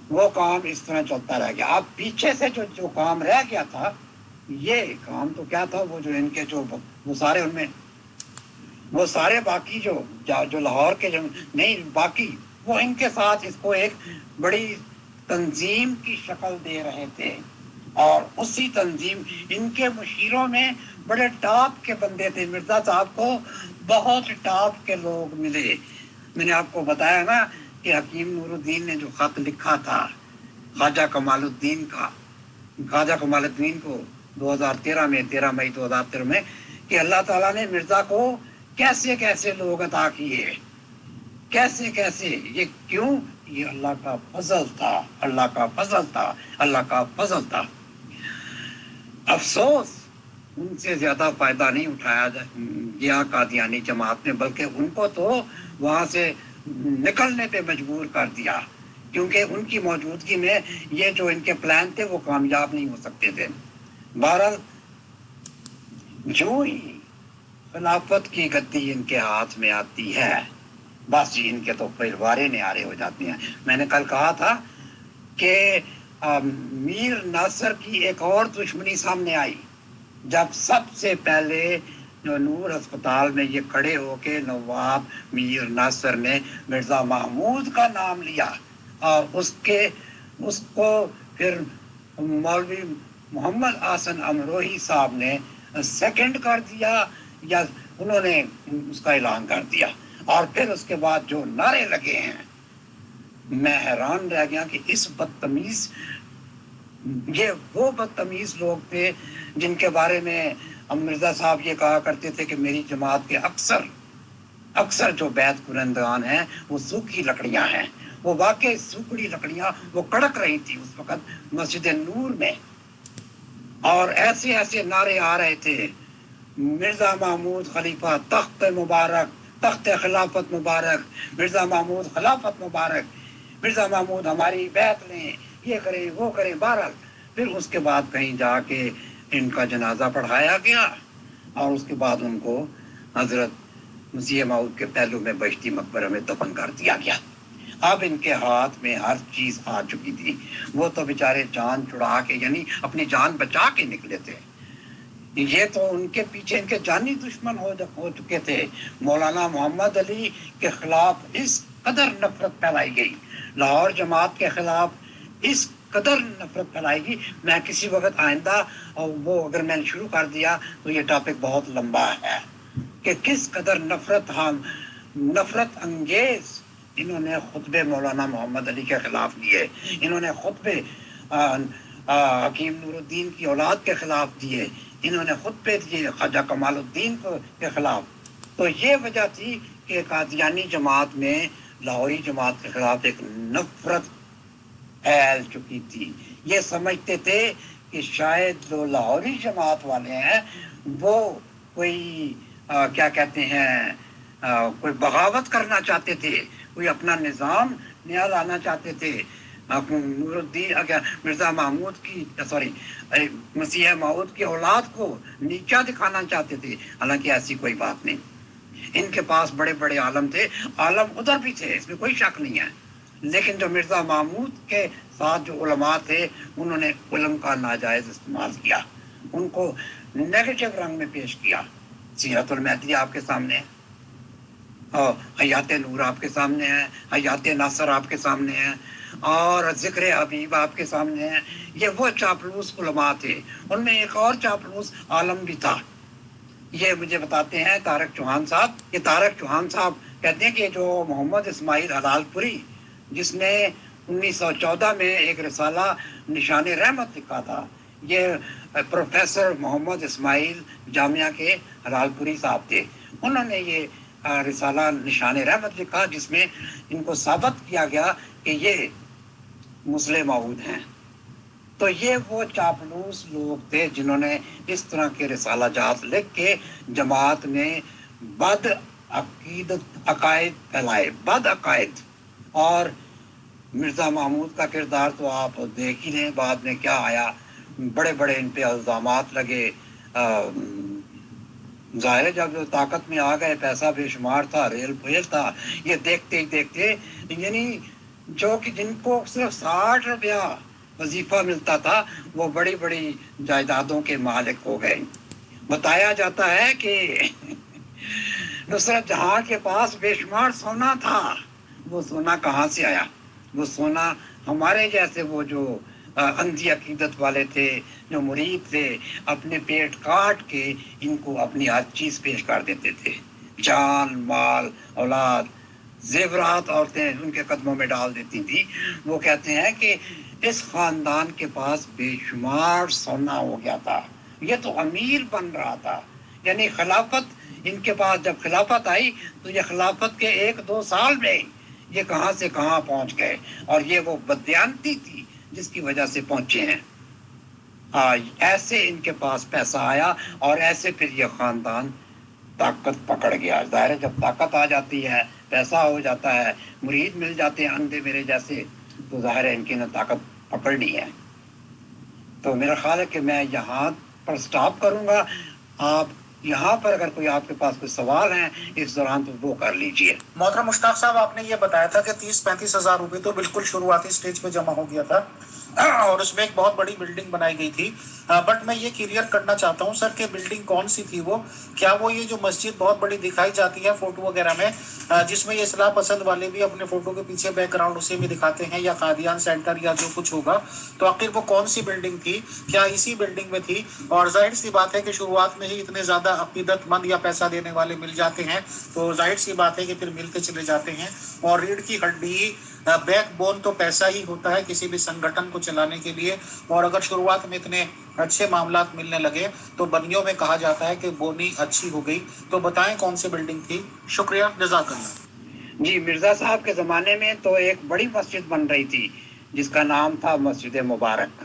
وہ کام اس طرح چلتا رہ گیا۔ اب پیچھے سے جو کام رہ گیا تھا، یہ کام تو کیا تھا، وہ جو ان کے جو وہ سارے ان میں وہ سارے باقی جو لاہور کے جو نہیں، باقی وہ ان کے ساتھ اس کو ایک بڑی تنظیم کی شکل دے رہے تھے، اور اسی تنظیم ان کے مشیروں میں بڑے ٹاپ کے بندے تھے. مرزا صاحب کو بہت ٹاپ کے لوگ ملے. میں نے آپ کو بتایا نا کہ حکیم نور الدین نے جو خط لکھا تھا خواجہ کمال الدین کا، خواجہ کمال الدین کو 2013 میں 13 مئی 2013 میں، کہ اللہ تعالیٰ نے مرزا کو کیسے کیسے لوگ عطا کیے، کیسے کیسے، یہ کیوں؟ یہ اللہ کا فضل تھا، اللہ کا فضل تھا، اللہ کا فضل تھا. افسوس ان سے زیادہ فائدہ نہیں اٹھایا گیا قادیانی جماعت نے، بلکہ ان کو تو وہاں سے نکلنے پہ مجبور کر دیا، کیونکہ ان کی موجودگی میں یہ جو ان کے پلان تھے وہ کامیاب نہیں ہو سکتے تھے. بہرحال جو ہی خلافت کی گدی ان کے ہاتھ میں آتی ہے، بس جی ان کے تو پھر وارے نعرے ہو جاتے ہیں. میں نے کل کہا تھا کہ میر ناصر کی ایک اور دشمنی سامنے آئی جب سب سے پہلے جو نور ہسپتال میں یہ کھڑے ہو کے نواب میر ناصر نے مرزا محمود کا نام لیا، اور اس کو پھر مولوی محمد حسن امروہی صاحب نے سیکنڈ کر دیا، یا انہوں نے اس کا اعلان کر دیا. اور پھر اس کے بعد جو نعرے لگے ہیں، میں حیران رہ گیا کہ اس بدتمیز، یہ وہ بدتمیز لوگ تھے جن کے بارے میں مرزا صاحب یہ کہا کرتے تھے کہ میری جماعت کے اکثر جو بیعت کنندگان ہیں وہ سوکھی لکڑیاں ہیں. وہ واقعی سوکھڑی لکڑیاں وہ کڑک رہی تھی اس وقت مسجد نور میں، اور ایسے ایسے نعرے آ رہے تھے، مرزا محمود خلیفہ تخت مبارک، تخت خلافت مبارک، مرزا محمود خلافت مبارک، مرزا محمود ہماری بیعت لیں، یہ کریں وہ کریں. بہرحال پھر اس کے بعد کہیں جا کے ان کا جنازہ پڑھایا گیا، اور اس کے بعد ان کو حضرت مسیح موعود کے پہلو میں بہشتی مقبرہ میں دفن کر دیا گیا. اب ان کے ہاتھ میں ہر چیز آ چکی تھی. وہ تو بیچارے جان چھڑا کے، یعنی اپنی جان بچا کے نکلے تھے. یہ تو ان کے پیچھے ان کے جانی دشمن ہو چکے تھے. مولانا محمد علی کے خلاف اس قدر نفرت پھیلائی گئی، لاہور جماعت کے خلاف اس قدر نفرت پھیلائی گئی. میں کسی وقت آئندہ وہ اگر میں نے شروع کر دیا تو یہ ٹاپک بہت لمبا ہے کہ کس قدر نفرت انگیز انہوں نے خطبے مولانا محمد علی کے خلاف دیے، انہوں نے خطبے حکیم نور الدین کی اولاد کے خلاف دیے، انہوں نے خطبے دیے خواجہ کمال الدین کے خلاف. تو یہ وجہ تھی کہ قادیانی جماعت میں لاہوری جماعت کے خلاف ایک نفرت پھیل چکی تھی. یہ سمجھتے تھے کہ شاید جو لاہوری جماعت والے ہیں وہ کوئی کیا کہتے ہیں کوئی بغاوت کرنا چاہتے تھے، کوئی اپنا نظام نیا لانا چاہتے تھے، نور الدین مرزا محمود کی مسیح موعود کی اولاد کو نیچا دکھانا چاہتے تھے. حالانکہ ایسی کوئی بات نہیں. ان کے پاس بڑے بڑے عالم تھے، عالم ادھر بھی تھے، اس میں کوئی شک نہیں ہے، لیکن جو مرزا محمود کے ساتھ جو علماء تھے انہوں نے علم کا ناجائز استعمال کیا، ان کو نیگیٹو رنگ میں پیش کیا. سیرت المہدی آپ کے سامنے ہے، حیات نور آپ کے سامنے ہے، حیات ناصر آپ کے سامنے ہے، اور ذکر حبیب آپ کے سامنے ہے. یہ وہ چاپلوس علماء تھے. ان میں ایک اور چاپلوس عالم بھی تھا. یہ مجھے بتاتے ہیں طارق چوہان صاحب. یہ طارق چوہان صاحب کہتے ہیں کہ جو محمد اسماعیل حلال پوری جس نے 1914 میں ایک رسالہ نشان رحمت لکھا تھا، یہ پروفیسر محمد اسماعیل جامعہ کے حلال پوری صاحب تھے. انہوں نے یہ رسالہ نشان رحمت لکھا جس میں ان کو ثابت کیا گیا کہ یہ مسلم موعود ہیں. تو یہ وہ چاپلوس لوگ تھے جنہوں نے اس طرح کے رسالہ جات لکھ کے جماعت میں بد عقائد پھیلائے، بد عقائد. اور مرزا محمود کا کردار تو آپ دیکھ ہی لیں، بعد میں کیا آیا. بڑے بڑے ان پہ الزامات لگے. ظاہر ہے جب طاقت میں آ گئے، پیسہ بے شمار تھا، ریل پھیل تھا، یہ دیکھتے ہی دیکھتے یعنی جو کہ جن کو صرف 60 روپیہ وظیفہ ملتا تھا وہ بڑی بڑی جائیدادوں کے مالک ہو گئے. بتایا جاتا ہے کہ نصرت جہاں کے پاس بے شمار سونا تھا، وہ سونا کہاں سے آیا؟ وہ سونا ہمارے جیسے وہ جو اندھی عقیدت والے تھے، جو مرید تھے، اپنے پیٹ کاٹ کے ان کو اپنی ہر چیز پیش کر دیتے تھے، جان، مال، اولاد، زیورات عورتیں ان کے قدموں میں ڈال دیتی تھی۔ وہ کہتے ہیں کہ اس خاندان کے پاس بے شمار سونا ہو گیا تھا، یہ تو امیر بن رہا تھا، یعنی خلافت ان کے پاس جب خلافت آئی تو یہ خلافت کے 1-2 سال میں یہ کہاں سے کہاں پہنچ گئے، اور یہ وہ بددیانتی تھی جس کی وجہ سے پہنچے ہیں۔ ایسے ان کے پاس پیسہ آیا اور ایسے پھر یہ خاندان طاقت پکڑ گیا۔ ظاہر ہے جب طاقت آ جاتی ہے، پیسہ ہو جاتا ہے، مرید مل جاتے ہیں اندھے میرے جیسے، تو ظاہر ہے ان کی نے طاقت پکڑنی ہے۔ تو میرا خیال ہے کہ میں یہاں پر سٹاپ کروں گا۔ آپ یہاں پر اگر کوئی آپ کے پاس کوئی سوال ہیں اس دوران تو وہ کر لیجئے۔ محترم مشتاق صاحب، آپ نے یہ بتایا تھا کہ 30-35 ہزار روپے تو بالکل شروعاتی سٹیج پہ جمع ہو گیا تھا اور اس میں ایک بہت بڑی بلڈنگ بنائی گئی تھی، بٹ میں یہ کلیئر کرنا چاہتا ہوں سر کہ بلڈنگ کون سی تھی وہ؟ کیا وہ یہ جو مسجد بہت بڑی دکھائی جاتی ہے فوٹو وغیرہ میں، جس میں یہ اصلاح پسند والے بھی اپنے فوٹو کے پیچھے بیک گراؤنڈ اسے بھی دکھاتے ہیں، یا قادیان سینٹر یا جو کچھ ہوگا، تو آخر وہ کون سی بلڈنگ تھی؟ کیا اسی بلڈنگ میں تھی؟ اور ظاہر سی بات ہے کہ شروعات میں ہی اتنے زیادہ عقیدت مند یا پیسہ دینے والے مل جاتے ہیں تو ظاہر سی بات ہے کہ پھر ملتے چلے جاتے ہیں، اور ریڑھ کی ہڈی، بیک بون تو پیسہ ہی ہوتا ہے کسی بھی سنگٹھن کو چلانے کے لیے، اور اگر شروعات میں اتنے اچھے معاملات ملنے لگے تو بنیوں میں کہا جاتا ہے کہ بونی اچھی ہو گئی۔ تو بتائیں کون سی بلڈنگ تھی؟ شکریہ، جزاک اللہ۔ جی، مرزا صاحب کے زمانے میں تو ایک بڑی مسجد بن رہی تھی جس کا نام تھا مسجد مبارک۔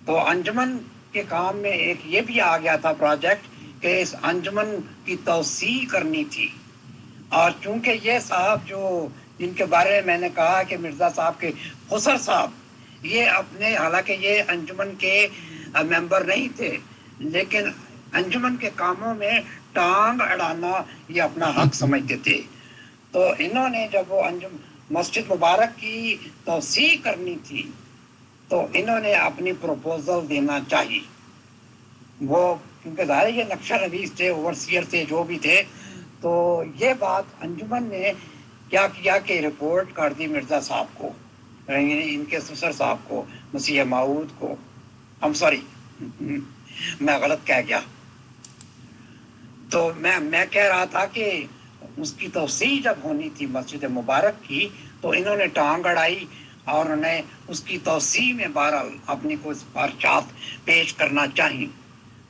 تو انجمن کے کام میں ایک یہ بھی آ گیا تھا پروجیکٹ کہ اس انجمن کی توسیع کرنی تھی، اور چونکہ یہ صاحب جو جن کے بارے میں نے کہا کہ مرزا صاحب کے خسر صاحب، یہ اپنے حالانکہ یہ انجمن کے ممبر نہیں تھے لیکن انجمن کے کاموں میں ٹانگ اڑانا یہ اپنا حق سمجھتے تھے۔ تو انہوں نے جب وہ مسجد مبارک کی توسیع کرنی تھی تو انہوں نے اپنی پروپوزل دینا چاہیے۔ وہ کیونکہ ظاہر یہ نقشہ نویس تھے، اوورسیئر تھے، جو بھی تھے، تو یہ بات انجمن نے کیا کیا کہ رپورٹ کر دی مرزا صاحب کو، یعنی ان کے سسر صاحب کو، مسیح موعود کو۔ میں غلط کہہ گیا۔ تو میں کہہ رہا تھا کہ اس کی توسیع جب ہونی تھی مسجد مبارک کی تو انہوں نے ٹانگ اڑائی اور انہیں اس کی توسیع میں بہرحال اپنی کو سفارشات پیش کرنا چاہیے۔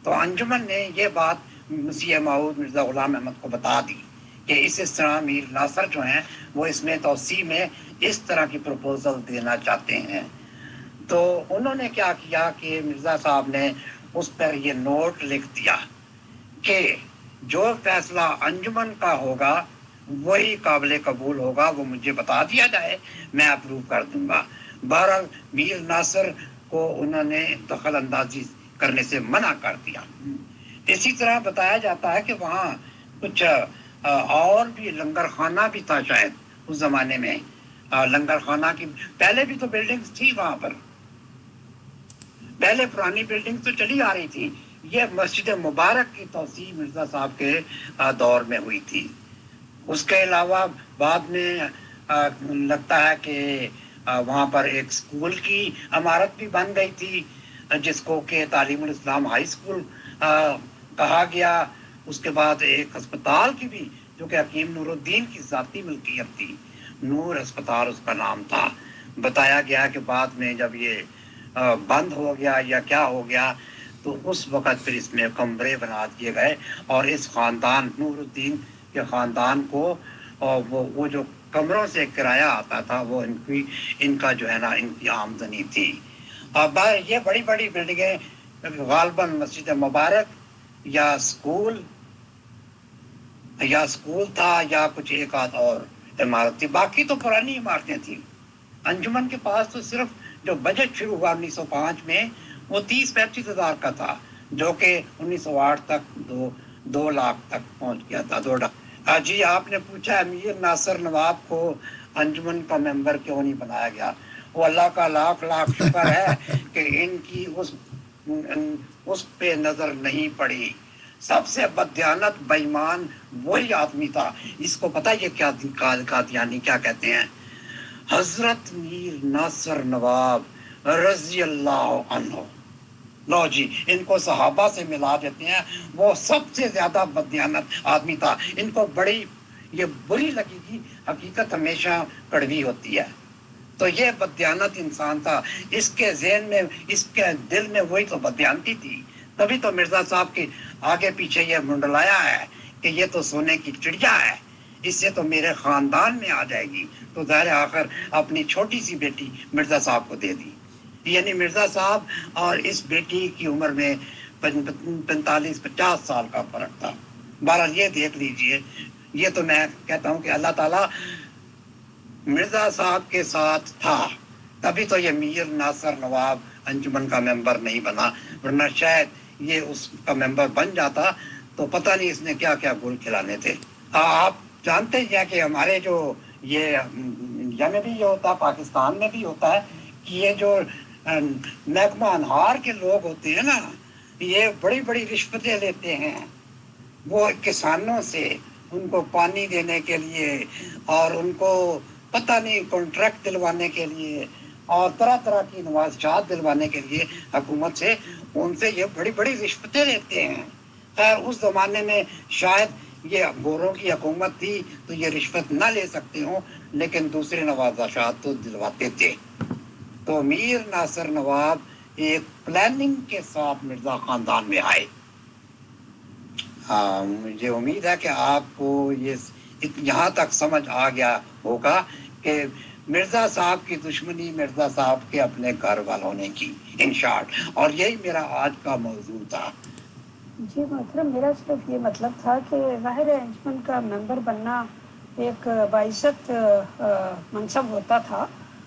تو انجمن نے یہ بات مسیح موعود مرزا غلام احمد کو بتا دی کہ اس طرح میر ناصر جو ہیں وہ اس میں توسیع میں اس طرح کی پروپوزل دینا چاہتے ہیں۔ تو انہوں نے کیا کیا کہ مرزا صاحب نے اس پر یہ نوٹ لکھ دیا کہ جو فیصلہ انجمن کا ہوگا وہی قابل قبول ہوگا، وہ مجھے بتا دیا جائے، میں اپروو کر دوں گا۔ بہرحال میر ناصر کو انہوں نے دخل اندازی کرنے سے منع کر دیا۔ اسی طرح بتایا جاتا ہے کہ وہاں کچھ اور بھی لنگر خانہ بھی تھا شاید اس زمانے میں۔ لنگر خانہ کی پہلے بھی تو بلڈنگز تھی وہاں پر، پہلے پرانی بلڈنگ تو چلی آ رہی تھی۔ یہ مسجد مبارک کی توسیع مرزا صاحب کے دور میں ہوئی تھی۔ اس کے علاوہ بعد میں لگتا ہے کہ وہاں پر ایک سکول کی عمارت بھی بن گئی تھی جس کو کہ تعلیم الاسلام ہائی سکول کہا گیا۔ اس کے بعد ایک ہسپتال کی بھی جو کہ حکیم نور الدین کی ذاتی ملکیت تھی، نور ہسپتال اس کا نام تھا۔ بتایا گیا کہ بعد میں جب یہ بند ہو گیا یا کیا ہو گیا تو اس وقت پھر اس میں کمرے بنا دیے گئے، اور اس خاندان نور الدین کے خاندان کو وہ جو کمروں سے کرایہ آتا تھا وہ ان کا جو ہے نا ان کی آمدنی تھی۔ اب یہ بڑی بڑی بلڈنگیں غالباً مسجد مبارک یا اسکول تھا یا کچھ ایک آدھ اور عمارت تھی، باقی تو پرانی عمارتیں تھیں۔ انجمن کے پاس تو صرف جو بجٹ شروع ہوا 1905 میں وہ 30-35 ہزار کا تھا، جو کہ 1908 تک 2 لاکھ تک پہنچ گیا تھا، 2 لاکھ۔ جی، آپ نے پوچھا امیر ناصر نواب کو انجمن کا ممبر کیوں نہیں بنایا گیا؟ وہ اللہ کا لاکھ لاکھ شکر ہے کہ ان کی اس پہ نظر نہیں پڑی۔ سب سے بددیانت بےایمان وہی آدمی تھا. اس کو پتہ یہ کیا قادیانی کیا کہتے ہیں؟ حضرت میر ناصر نواب رضی اللہ عنہ. لو جی، ان کو صحابہ سے ملا دیتے ہیں. وہ سب سے زیادہ بددیانت آدمی تھا. ان کو بڑی یہ بری لگی تھی. حقیقت ہمیشہ کڑوی ہوتی ہے. تو یہ بددیانت انسان تھا. اس کے ذہن میں، اس کے دل میں وہی تو بددیانتی تھی. تبھی تو مرزا صاحب کے آگے پیچھے یہ منڈلایا ہے کہ یہ تو سونے کی چڑیا ہے، اس سے تو میرے خاندان میں آ جائے گی. تو ظاہر آخر اپنی چھوٹی سی بیٹی مرزا صاحب کو دے دی. یعنی مرزا صاحب اور اس بیٹی کی عمر میں 45-50 سال کا فرق تھا. بہرحال یہ دیکھ لیجئے. یہ تو میں کہتا ہوں کہ اللہ تعالیٰ مرزا صاحب کے ساتھ تھا، تبھی تو یہ میر ناصر نواب انجمن کا ممبر نہیں بنا. ورنہ شاید یہ اس کا ممبر بن جاتا تو پتہ نہیں اس نے کیا کیا گل کھلانے تھے. آپ جانتے ہیں کہ ہمارے جو یہ انڈیا میں بھی یہ ہوتا ہے، پاکستان میں بھی ہوتا ہے کہ یہ جو محکمہ انہار کے لوگ ہوتے ہیں نا، یہ بڑی بڑی رشوتیں لیتے ہیں. وہ کسانوں سے ان کو پانی دینے کے لیے اور ان کو پتہ نہیں کانٹریکٹ دلوانے کے لیے اور طرح طرح کی نوازشات دلوانے کے لیے حکومت سے ان سے یہ بڑی بڑی رشوتیں لیتے ہیں. خیر اس زمانے میں شاید یہ گوروں کی حکومت تھی تو یہ رشوت نہ لے سکتے ہوں، لیکن دوسرے نوازشات تو دلواتے تھے. تو میر ناصر نواب ایک پلاننگ کے ساتھ مرزا خاندان میں آئے. مجھے امید ہے کہ آپ کو یہ یہاں تک سمجھ آ گیا ہوگا کہ مرزا صاحب کی دشمنی مرزا صاحب کے اپنے گھر والوں نے کی، ان شارٹ. اور یہی میرا آج کا موضوع تھا. جی محترم، میرا صرف یہ مطلب تھا کہ ظاہر ہے انجمن کا ممبر بننا ایک باعزت منصب ہوتا تھا،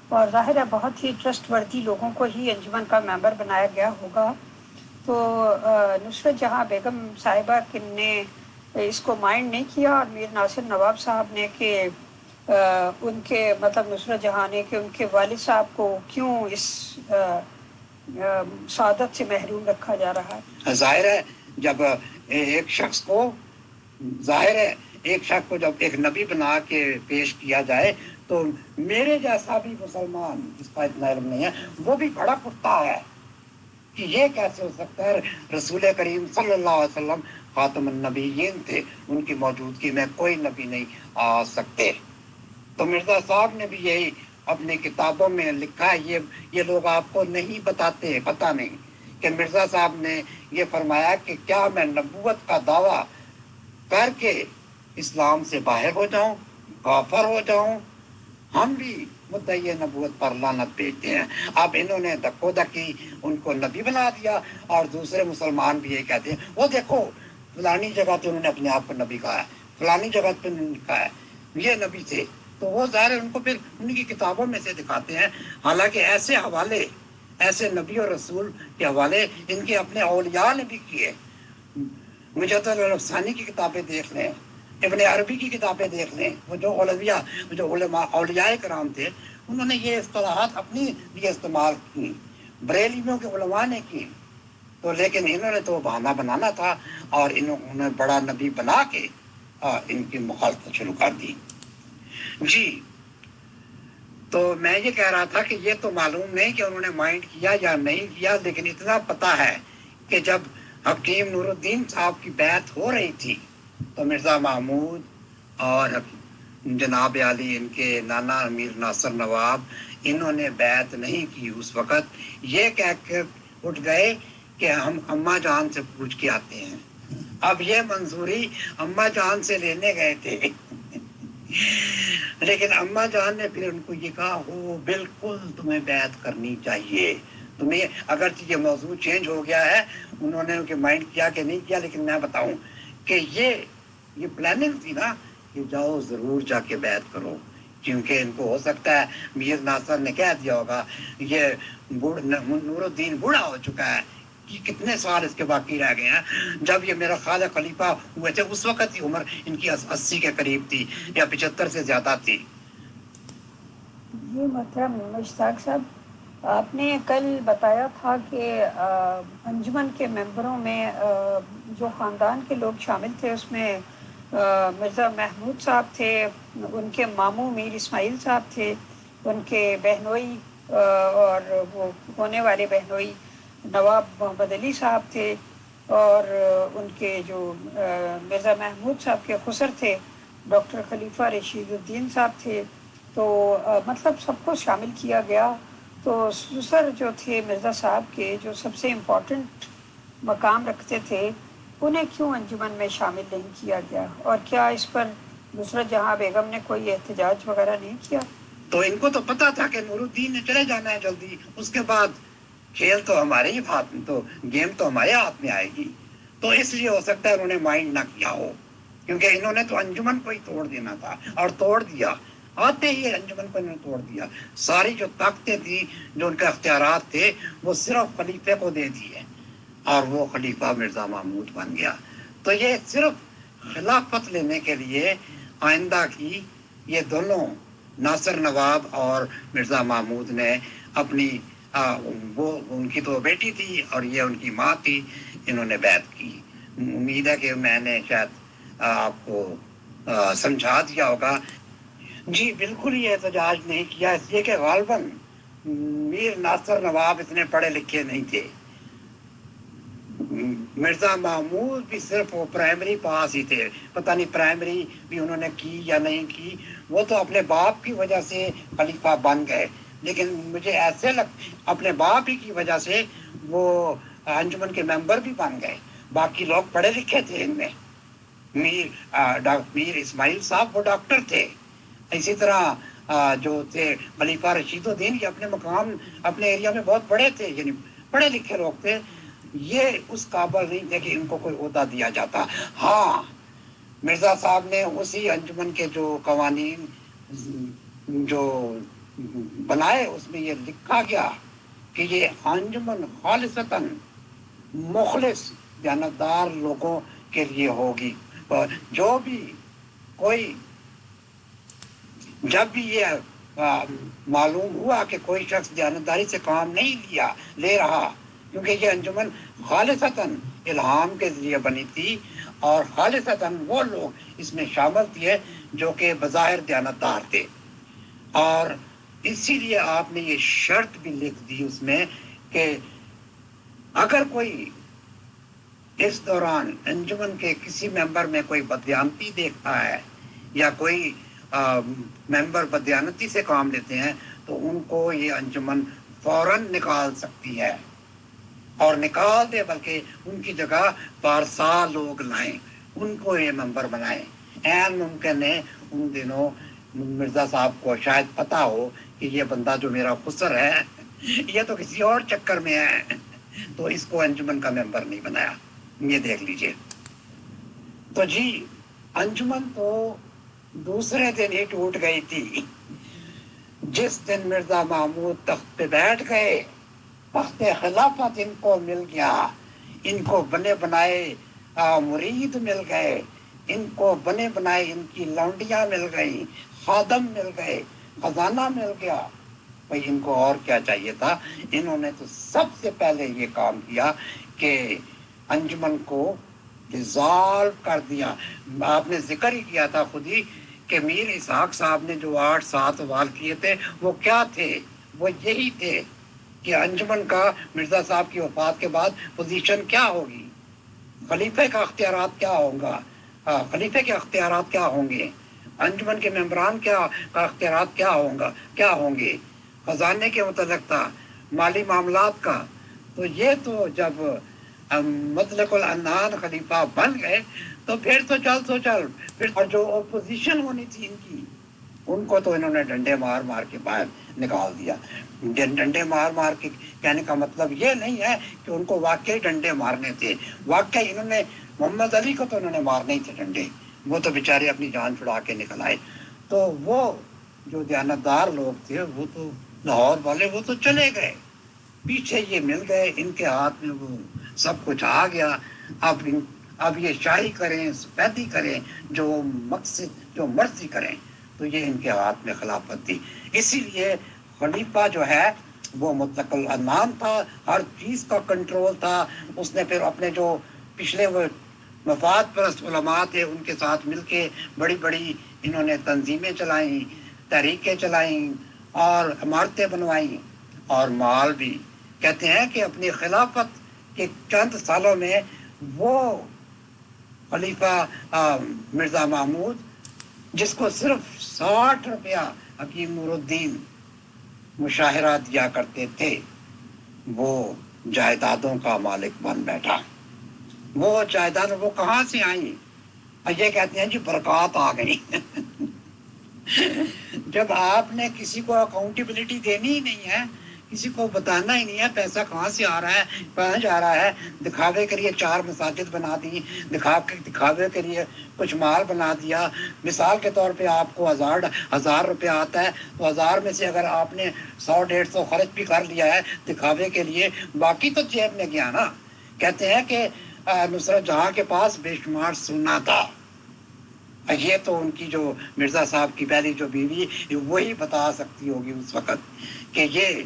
اور ظاہر ہے بہت ہی ٹرسٹ وردی لوگوں کو ہی انجمن کا ممبر بنایا گیا ہوگا. تو نصرت جہاں بیگم صاحبہ نے اس کو مائنڈ نہیں کیا، اور میر ناصر نواب صاحب نے کہ ان کے مطلب نصرت جہاں نے کہ ان کے والد صاحب کو کیوں اس سعادت سے محروم رکھا جا رہا ہے. ظاہر ہے جب ایک شخص کو جب ایک نبی بنا کے پیش کیا جائے تو میرے جیسا بھی مسلمان جس کا اتنا علم نہیں ہے وہ بھی بھڑک اٹھتا ہے کہ یہ کیسے ہو سکتا ہے. رسول کریم صلی اللہ علیہ وسلم خاتم النبیین تھے، ان کی موجودگی میں کوئی نبی نہیں آ سکتے. تو مرزا صاحب نے بھی یہی اپنی کتابوں میں لکھا ہے. یہ لوگ آپ کو نہیں بتاتے، پتہ نہیں کہ مرزا صاحب نے یہ فرمایا کہ کیا میں نبوت کا دعویٰ کر کے اسلام سے باہر ہو جاؤں، کافر ہو جاؤں. ہم بھی مدعی نبوت پر لعنت بھیجتے ہیں. اب انہوں نے دکو دکی ان کو نبی بنا دیا، اور دوسرے مسلمان بھی یہ کہتے ہیں وہ دیکھو فلانی جگہ تو انہوں نے اپنے آپ کو نبی کہا ہے، فلانی جگہ پہ انہوں نے کہا ہے یہ نبی تھے. تو وہ ظاہر ان کو پھر ان کی کتابوں میں سے دکھاتے ہیں. حالانکہ ایسے حوالے، ایسے نبی اور رسول کے حوالے ان کے اپنے اولیاء نے بھی کیے. مجد الرفسانی کی کتابیں دیکھ لیں، ابن عربی کی کتابیں دیکھ لیں. وہ جو علماء اولیاء کرام تھے انہوں نے یہ اصطلاحات اپنی لیے استعمال کی، بریلویوں کے علماء نے کی. تو لیکن انہوں نے تو بہانہ بنانا تھا اور انہوں نے بڑا نبی بنا کے ان کی مخالفت شروع کر دی. جی تو میں یہ کہہ رہا تھا کہ یہ تو معلوم نہیں کہ انہوں نے مائنڈ کیا یا نہیں کیا، لیکن اتنا پتہ ہے کہ جب حکیم نور الدین صاحب کی بیعت ہو رہی تھی تو مرزا محمود اور جناب علی ان کے نانا امیر ناصر نواب انہوں نے بیعت نہیں کی. اس وقت یہ کہہ کر اٹھ گئے کہ ہم اماں جان سے پوچھ کے آتے ہیں. اب یہ منظوری اماں جان سے لینے گئے تھے لیکن اماں جان نے پھر ان کو یہ کہا وہ بالکل تمہیں بیعت کرنی چاہیے. تمہیں اگرچہ یہ موضوع چینج ہو گیا ہے، انہوں نے ان کے مائنڈ کیا کہ نہیں کیا، لیکن میں بتاؤں کہ یہ پلاننگ تھی نا کہ جاؤ ضرور جا کے بیعت کرو. کیونکہ ان کو ہو سکتا ہے میر ناصر نے کہہ دیا ہوگا یہ نور الدین بوڑھا ہو چکا ہے، کتنے سال اس کے باقی رہ گئے ہیں. جب یہ میرا خیال ہے خلیفہ ہوئے تھے اس وقت ہی عمر ان کی 80 کے قریب تھی یا 75 سے زیادہ تھی. جی محترم مشتاق صاحب، آپ نے کل بتایا تھا کہ انجمن کے ممبروں میں جو خاندان کے لوگ شامل تھے اس میں مرزا محمود صاحب تھے، ان کے ماموں میر اسماعیل صاحب تھے، ان کے بہنوئی اور وہ ہونے والے بہنوئی نواب محمد علی صاحب تھے، اور ان کے جو مرزا محمود صاحب کے خسر تھے ڈاکٹر خلیفہ رشید الدین صاحب تھے. تو مطلب سب کو شامل کیا گیا. تو سسر جو تھے مرزا صاحب کے، جو سب سے امپورٹنٹ مقام رکھتے تھے، انہیں کیوں انجمن میں شامل نہیں کیا گیا؟ اور کیا اس پر نصرت جہاں بیگم نے کوئی احتجاج وغیرہ نہیں کیا؟ تو ان کو تو پتا تھا کہ نور الدین نے چلے جانا ہے جلدی، اس کے بعد کھیل تو ہمارے ہی ہاتھ میں، تو گیم تو ہمارے ہاتھ میں آئے گی. تو اس لیے ہو سکتا ہے انہوں نے مائنڈ نہ کیا ہو، کیونکہ انہوں نے تو انجمن کو ہی توڑ دینا تھا اور توڑ دیا. آتے ہی انجمن کو انہوں نے توڑ دیا. ساری جو طاقتیں تھی، جو ان کے اختیارات تھے، وہ صرف خلیفے کو دے دیے اور وہ خلیفہ مرزا محمود بن گیا. تو یہ صرف خلافت لینے کے لیے آئندہ کی یہ دونوں ناصر نواب اور مرزا محمود نے اپنی وہ ان کی تو بیٹی تھی اور یہ ان کی ماں تھی، انہوں نے بیعت کی. امید ہے کہ میں نے شاید آپ کو سمجھا دیا ہوگا. جی بالکل یہ احتجاج نہیں کیا، اس لیے کہ غالباً میر ناصر نواب اتنے پڑھے لکھے نہیں تھے. مرزا محمود بھی صرف وہ پرائمری پاس ہی تھے، پتہ نہیں پرائمری بھی انہوں نے کی یا نہیں کی. وہ تو اپنے باپ کی وجہ سے خلیفہ بن گئے، لیکن مجھے ایسے اپنے باپ ہی کی وجہ سے وہ انجمن کے ممبر بھی بن گئے. باقی لوگ پڑھے لکھے تھے. ان میں میر اسماعیل صاحب وہ ڈاکٹر تھے. اسی طرح جو تھے خلیفہ رشید الدین، یہ اپنے مقام اپنے ایریا میں بہت بڑے تھے، یعنی پڑھے لکھے لوگ تھے. یہ اس قابل نہیں تھے کہ ان کو کوئی عہدہ دیا جاتا. ہاں مرزا صاحب نے اسی انجمن کے جو قوانین جو بنائے اس میں یہ لکھا گیا کہ یہ انجمن خالصتاً مخلص دیانتدار لوگوں کے لیے ہوگی. جو بھی کوئی جب بھی یہ معلوم ہوا کہ کوئی شخص دیانتداری سے کام نہیں لے رہا، کیونکہ یہ انجمن خالصتاً الہام کے ذریعے بنی تھی اور خالصتاً وہ لوگ اس میں شامل تھے جو کہ بظاہر دیانتدار تھے. اور اسی لیے آپ نے یہ شرط بھی لکھ دی اس میں کہ اگر کوئی اس دوران انجمن کے کسی ممبر میں کوئی بددیانتی دیکھتا ہے یا کوئی ممبر بددیانتی سے کام لیتے ہیں تو ان کو یہ انجمن فوراً نکال سکتی ہے، اور نکال دے، بلکہ ان کی جگہ پارسا لوگ لائیں، ان کو یہ ممبر بنائیں. عین ممکن ہے ان دنوں مرزا صاحب کو شاید پتا ہو کہ یہ بندہ جو میرا خسر ہے یہ تو کسی اور چکر میں ہے، تو اس کو انجمن کا ممبر نہیں بنایا. یہ دیکھ لیجئے. تو جی انجمن تو دوسرے دن ہی ٹوٹ گئی تھی. جس دن مرزا محمود تخت پہ بیٹھ گئے، تخت خلافت ان کو مل گیا، ان کو بنے بنائے مرید مل گئے، ان کو بنے بنائے ان کی لونڈیاں مل گئی، خادم مل گئے، خزانہ مل گیا. بھئی ان کو اور کیا چاہیے تھا؟ انہوں نے تو سب سے پہلے یہ کام کیا کہ انجمن کو ڈیزالو کر دیا. آپ نے ذکر ہی کیا تھا خود ہی کہ میر اسحاق صاحب نے جو 8-7 سوال کیے تھے وہ کیا تھے؟ وہ یہی تھے کہ انجمن کا مرزا صاحب کی وفات کے بعد پوزیشن کیا ہوگی، خلیفے کا اختیارات کیا ہوگا، خلیفے کے اختیارات کیا ہوں گے، انجمن کے ممبران کا اختیارات کیا ہوں گے، خزانے کے متعلق تھا، مالی معاملات کا. تو یہ تو جب مطلق العنان خلیفہ بن گئے تو پھر تو چل پھر. اور جو اپوزیشن ہونی تھی ان کی، ان کو تو انہوں نے ڈنڈے مار مار کے باہر نکال دیا. ڈنڈے مار مار کے کہنے کا مطلب یہ نہیں ہے کہ ان کو واقعی ڈنڈے مارنے تھے. واقعی انہوں نے محمد علی کو تو انہوں نے مارنے ہی تھے ڈنڈے، وہ تو بیچارے اپنی جان چھڑا کے نکل آئے. تو وہ جو دیانتدار لوگ تھے وہ تو لاہور والے وہ تو چلے گئے، پیچھے یہ مل گئے، ان کے ہاتھ میں وہ سب کچھ آ گیا. اب یہ شاہی کریں، سفیدی کریں، جو مقصد جو مرضی کریں، تو یہ ان کے ہاتھ میں خلافت تھی. اسی لیے خلیفہ جو ہے وہ مطلق العنان تھا, ہر چیز کا کنٹرول تھا. اس نے پھر اپنے جو پچھلے وہ مفاد پرست علماء تھے ان کے ساتھ مل کے بڑی بڑی انہوں نے تنظیمیں چلائیں, تحریکیں چلائیں اور عمارتیں بنوائیں, اور مال بھی. کہتے ہیں کہ اپنی خلافت کے چند سالوں میں وہ خلیفہ مرزا محمود, جس کو صرف 60 روپیہ حکیم نور الدین مشاہرہ دیا کرتے تھے, وہ جائیدادوں کا مالک بن بیٹھا. وہ جائیداد وہ کہاں سے آئیں؟ یہ کہتے ہیں جی برکات آ گئی. جب آپ نے کسی کو اکاؤنٹیبلٹی دینی ہی نہیں ہے, کسی کو بتانا ہی نہیں ہے پیسہ کہاں سے آ رہا ہے, کہاں جا رہا ہے, دکھاوے کے لیے 4 مساجد بنا دی, دکھاوے کے لیے کچھ مال بنا دیا. مثال کے طور پہ آپ کو 1000 روپیہ آتا ہے, تو 1000 میں سے اگر آپ نے 100-150 خرچ بھی کر لیا ہے دکھاوے کے لیے, باقی تو جیب میں گیا نا. کہتے ہیں کہ نصرت جہاں کے پاس بے شمار سونا تھا. یہ تو ان کی جو مرزا صاحب کی پہلی جو بیوی وہی بتا سکتی ہوگی اس وقت کہ یہ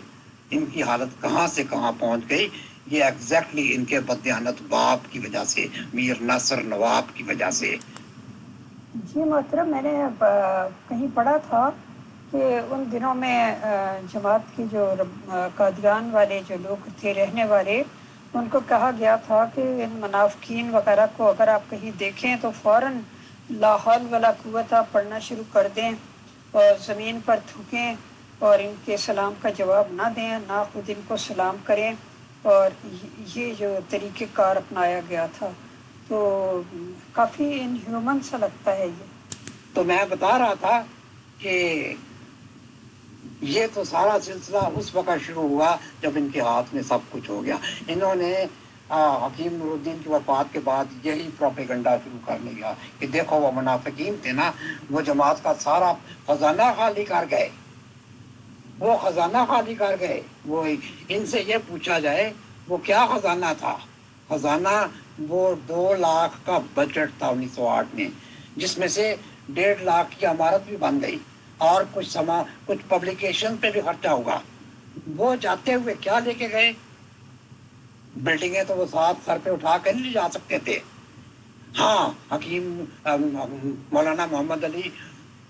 ان کی حالت کہاں سے کہاں پہنچ گئی. یہ ایگزیکٹلی ان کے بددیانت باپ کی وجہ سے, میر ناصر نواب کی وجہ سے. جی محترم, میں نے کہیں پڑھا تھا کہ ان دنوں میں جماعت کی جو قادیان والے جو لوگ تھے رہنے والے, ان کو کہا گیا تھا کہ ان منافقین وغیرہ کو اگر آپ کہیں دیکھیں تو فوراً لا حول ولا قوت آپ پڑھنا شروع کر دیں اور زمین پر تھوکیں اور ان کے سلام کا جواب نہ دیں, نہ خود ان کو سلام کریں. اور یہ جو طریقہ کار اپنایا گیا تھا تو کافی ان ہیومن سا لگتا ہے. یہ تو میں بتا رہا تھا کہ یہ تو سارا سلسلہ اس وقت شروع ہوا جب ان کے ہاتھ میں سب کچھ ہو گیا. انہوں نے حکیم نور الدین کی وفات کے بعد یہی پروپیگنڈا شروع کر لیا کہ دیکھو وہ منافقین تھے نا, وہ جماعت کا سارا خزانہ خالی کر گئے, وہ خزانہ خالی کر گئے. وہ ان سے یہ پوچھا جائے وہ کیا خزانہ تھا. خزانہ وہ 2 لاکھ کا بجٹ تھا 1908 میں, جس میں سے 1.5 لاکھ کی عمارت بھی بن گئی اور کچھ پبلیکیشن پہ بھی خرچہ ہوگا. وہ جاتے ہوئے کیا لے کے گئے؟ بلڈنگیں تو وہ ساتھ سر پہ اٹھا کر نہیں جا سکتے تھے. ہاں, حکیم مولانا محمد علی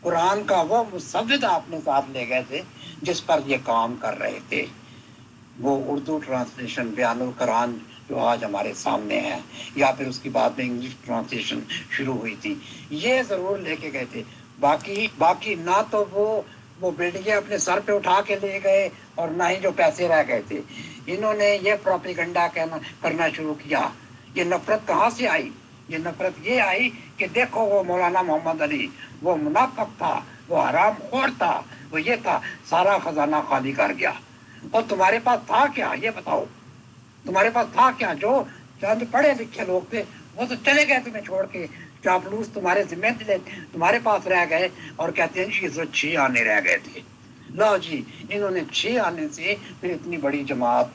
قرآن کا وہ مسود آپ نے ساتھ لے گئے تھے جس پر یہ کام کر رہے تھے. وہ اردو ٹرانسلیشن بیان القرآن جو آج ہمارے سامنے ہے, یا پھر اس کی بعد میں انگلش ٹرانسلیشن شروع ہوئی تھی, یہ ضرور لے کے گئے تھے. باقی نہ تو وہ بلڈنگیں اپنے سر پہ اٹھا کے لے گئے اور نہ ہی جو پیسے رہ گئے تھے. انہوں نے یہ پروپیگنڈا کرنا شروع کیا. یہ نفرت کہاں سے آئی؟ یہ نفرت یہ آئی کہ دیکھو وہ مولانا محمد علی وہ منافق تھا, وہ حرام خور تھا, وہ یہ تھا, سارا خزانہ خالی کر گیا. اور تمہارے پاس تھا کیا یہ بتاؤ؟ تمہارے پاس تھا کیا؟ جو چند پڑھے لکھے لوگ تھے وہ تو چلے گئے تمہیں چھوڑ کے, چاپلوس تمہارے ذمہ تمہارے پاس رہ گئے اور کہتے ہیں کہ 6 آنے رہ گئے تھے. لو جی, انہوں نے 6 آنے سے پھر اتنی بڑی جماعت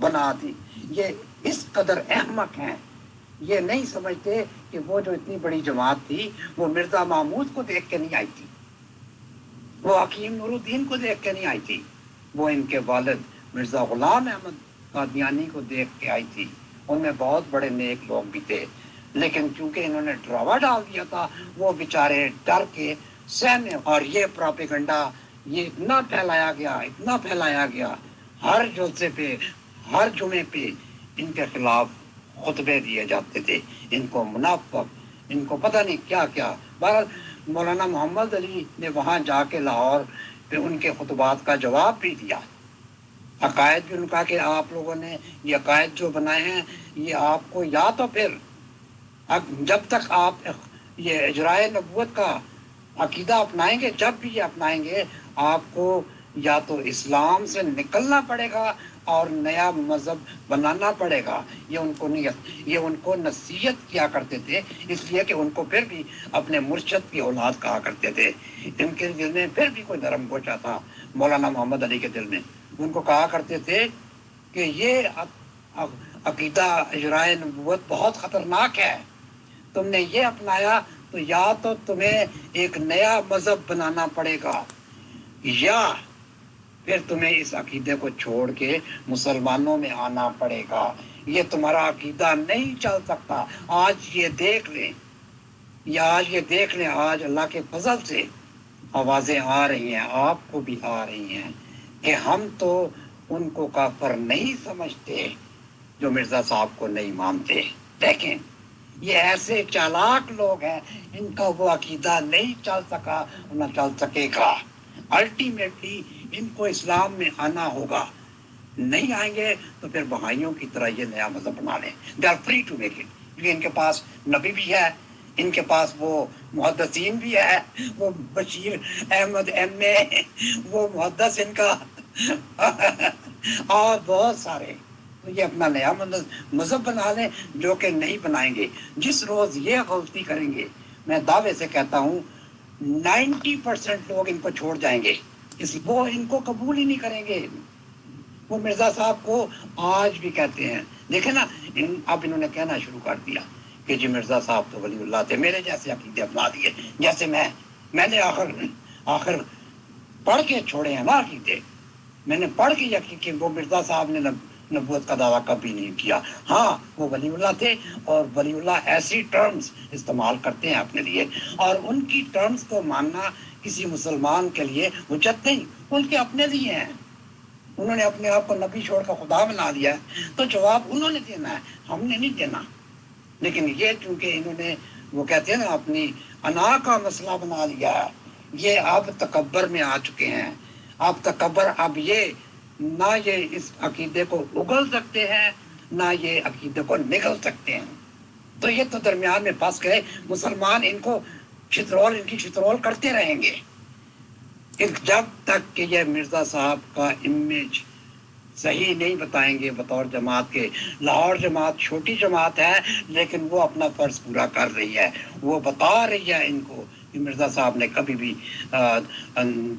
بنا دی. یہ اس قدر احمق ہیں, یہ نہیں سمجھتے کہ وہ جو اتنی بڑی جماعت تھی وہ مرزا محمود کو دیکھ کے نہیں آئی تھی, وہ حکیم نور الدین کو دیکھ کے نہیں آئی تھی, وہ ان کے والد مرزا غلام احمد قادیانی کو دیکھ کے آئی تھی. ان میں بہت بڑے نیک لوگ بھی تھے, لیکن چونکہ انہوں نے ڈراوا ڈال دیا تھا وہ بیچارے ڈر کے سہنے. اور یہ پروپیگنڈا یہ اتنا پھیلایا گیا, ہر جلسے پہ ہر جمعے پہ ان کے خلاف خطبے دیے جاتے تھے, ان کو منافق, ان کو پتہ نہیں کیا کیا. بہرحال مولانا محمد علی نے وہاں جا کے لاہور پہ ان کے خطبات کا جواب بھی دیا. عقائد بھی ان کا کہ آپ لوگوں نے یہ عقائد جو بنائے ہیں یہ آپ کو یا تو پھر جب تک آپ یہ اجرائے نبوت کا عقیدہ اپنائیں گے, جب بھی یہ اپنائیں گے آپ کو یا تو اسلام سے نکلنا پڑے گا اور نیا مذہب بنانا پڑے گا. یہ ان کو نصیحت کیا کرتے تھے, اس لیے کہ ان کو پھر بھی اپنے مرشد کی اولاد کہا کرتے تھے. ان کے دل میں پھر بھی کوئی نرم گوشہ تھا مولانا محمد علی کے دل میں. ان کو کہا کرتے تھے کہ یہ عقیدہ اجرائے نبوت بہت خطرناک ہے, تم نے یہ اپنایا تو یا تو تمہیں ایک نیا مذہب بنانا پڑے گا, یا پھر تمہیں اس عقیدے کو چھوڑ کے مسلمانوں میں آنا پڑے گا. یہ تمہارا عقیدہ نہیں چل سکتا. آج یہ دیکھ لیں، آج اللہ کے فضل سے آوازیں آ رہی ہیں، آپ کو بھی آ رہی ہیں کہ ہم تو ان کو کافر نہیں سمجھتے جو مرزا صاحب کو نہیں مانتے. دیکھیں یہ ایسے چالاک لوگ ہیں، ان کا وہ عقیدہ نہیں چل سکا، نہ چل سکے گا. الٹیمیٹلی ان کو اسلام میں آنا ہوگا. نہیں آئیں گے تو پھر بہائیوں کی طرح یہ نیا مذہب بنا لیں. They are free to make it, کیونکہ ان کے پاس نبی بھی ہے، ان کے پاس وہ محدثین بھی ہے، وہ بشیر احمد ایم اے، وہ محدث ان کا اور بہت سارے. تو یہ اپنا نیا مذہب بنا لیں، جو کہ نہیں بنائیں گے. جس روز یہ غلطی کریں گے، میں دعوے سے کہتا ہوں 90% لوگ ان کو چھوڑ جائیں گے. وہ ان کو قبول ہی نہیں کریں گے. وہ مرزا صاحب کو آج بھی کہتے ہیں، دیکھیں نا اب انہوں نے کہنا شروع کر دیا کہ جی مرزا صاحب تو ولی اللہ تھے. میرے جیسے عقیدے اپنا دیے، جیسے میں نے آخر پڑھ کے چھوڑے ہیں نا عقیدے. میں نے پڑھ کے یقین کہ وہ مرزا صاحب نے نبوت کا دعویٰ کبھی نہیں کیا. ہاں وہ ولی اللہ تھے، اور ولی اللہ ایسی ٹرمز استعمال کرتے ہیں اپنے لیے، اور ان کی ٹرمز کو ماننا کسی مسلمان کے لیے حجت نہیں، ان کے اپنے لیے ہیں. انہوں نے اپنے آپ کو نبی چھوڑ کر خدا بنا دیا ہے، تو جواب انہوں نے دینا ہے، ہم نے نہیں دینا. لیکن یہ چونکہ انہوں نے وہ کہتے ہیں نا اپنی انا کا مسئلہ بنا لیا ہے، یہ اب تکبر میں آ چکے ہیں. اب تکبر، اب یہ نہ یہ اس عقیدے کو اگل سکتے ہیں، نہ یہ عقیدے کو نگل سکتے ہیں. تو یہ تو درمیان میں پھنس گئے. مسلمان ان کو ان کی چترول کرتے رہیں گے جب تک کہ یہ مرزا صاحب کا امیج صحیح نہیں بتائیں گے بطور جماعت کے. لاہور جماعت چھوٹی جماعت ہے، لیکن وہ اپنا فرض پورا کر رہی ہے. وہ بتا رہی ہے ان کو کہ مرزا صاحب نے کبھی بھی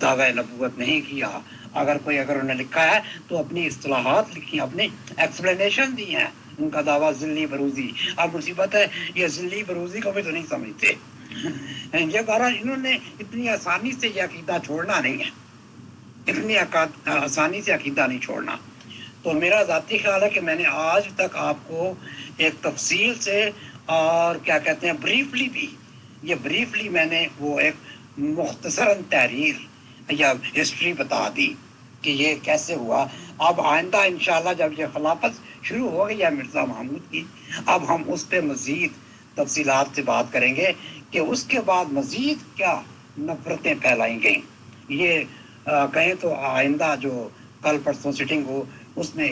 دعوی نبوت نہیں کیا. اگر انہوں نے لکھا ہے تو اپنی اصطلاحات لکھی، اپنی ایکسپلینیشن دی ہیں. ان کا دعویٰ ذلی بروزی. اب مصیبت ہے یہ ذلی بروزی کو بھی تو نہیں سمجھتے. یہ بہرحال انہوں نے اتنی آسانی سے یہ عقیدہ چھوڑنا نہیں ہے، اتنی آسانی سے عقیدہ نہیں چھوڑنا. تو میرا ذاتی خیال ہے کہ میں نے آج تک آپ کو ایک تفصیل سے اور کیا کہتے ہیں بریفلی میں نے وہ ایک مختصراً تحریر یا ہسٹری بتا دی کہ یہ کیسے ہوا. اب آئندہ انشاءاللہ جب یہ خلافت شروع ہو گئی ہے مرزا محمود کی، اب ہم اس پہ مزید تفصیلات سے بات کریں گے کہ اس کے بعد مزید کیا نفرتیں پھیلائی گئیں. یہ کہیں تو آئندہ جو کل پرسوں سٹنگ ہو اس میں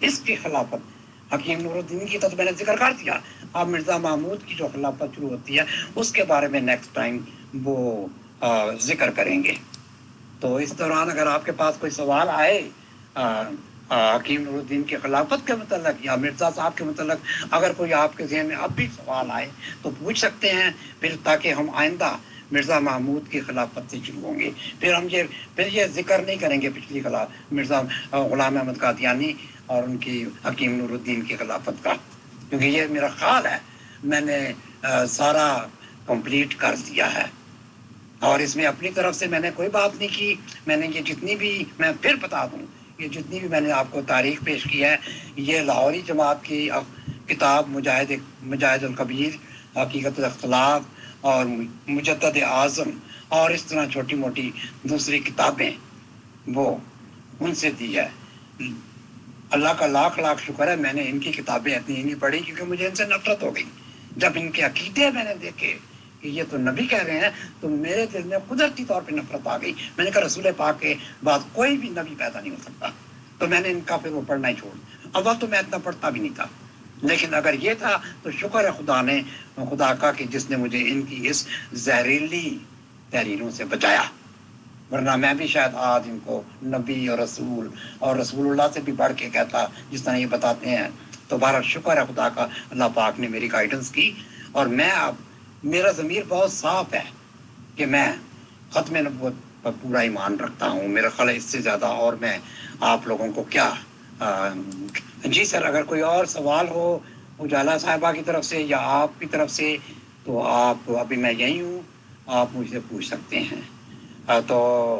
اس کی خلافت حکیم نور الدین کی تو میں نے ذکر کر دیا. اب مرزا محمود کی جو خلافت شروع ہوتی ہے اس کے بارے میں نیکسٹ ٹائم وہ ذکر کریں گے. تو اس دوران اگر آپ کے پاس کوئی سوال آئے حکیم نور الدین کی خلافت کے متعلق یا مرزا صاحب کے متعلق، اگر کوئی آپ کے ذہن میں اب بھی سوال آئے تو پوچھ سکتے ہیں، پھر تاکہ ہم آئندہ مرزا محمود کی خلافت سے شروع ہوں گے. پھر یہ ذکر نہیں کریں گے پچھلی مرزا غلام احمد قادیانی اور ان کی حکیم نور الدین کی خلافت کا، کیونکہ یہ میرا خیال ہے میں نے سارا کمپلیٹ کر دیا ہے. اور اس میں اپنی طرف سے میں نے کوئی بات نہیں کی. میں نے یہ جتنی بھی، میں پھر بتا دوں، یہ جتنی بھی میں نے آپ کو تاریخ پیش کی ہے یہ لاہوری جماعت کی کتاب مجاہد الکبیر، حقیقت الاختلاف اور مجدد اعظم اور اس طرح چھوٹی موٹی دوسری کتابیں وہ ان سے دی ہے. اللہ کا لاکھ لاکھ شکر ہے میں نے ان کی کتابیں اتنی نہیں پڑھی کیونکہ مجھے ان سے نفرت ہو گئی. جب ان کے عقیدے میں نے دیکھے کہ یہ تو نبی کہہ رہے ہیں تو میرے دل میں قدرتی طور پہ نفرت آ گئی. میں نے کہا رسول پاک کے بعد کوئی بھی نبی پیدا نہیں ہو سکتا. تو میں نے ان کا پھر وہ پڑھنا ہی چھوڑ. اول تو میں اتنا پڑھتا بھی نہیں تھا، لیکن اگر یہ تھا تو شکر ہے خدا کا کہ جس نے مجھے ان کی اس زہریلی تحریروں سے بچایا، ورنہ میں بھی شاید آج ان کو نبی اور رسول اللہ سے بھی بڑھ کے کہتا جس طرح یہ بتاتے ہیں. تو بہرحال شکر ہے خدا کا، اللہ پاک نے میری گائیڈنس کی اور میں اب میرا ضمیر بہت صاف ہے کہ میں ختم نبوت پر پورا ایمان رکھتا ہوں. میرا خیال ہے اس سے زیادہ اور میں آپ لوگوں کو کیا جی سر اگر کوئی اور سوال ہو اجالا صاحبہ کی طرف سے یا آپ کی طرف سے تو آپ ابھی میں یہی ہوں، آپ مجھ سے پوچھ سکتے ہیں. تو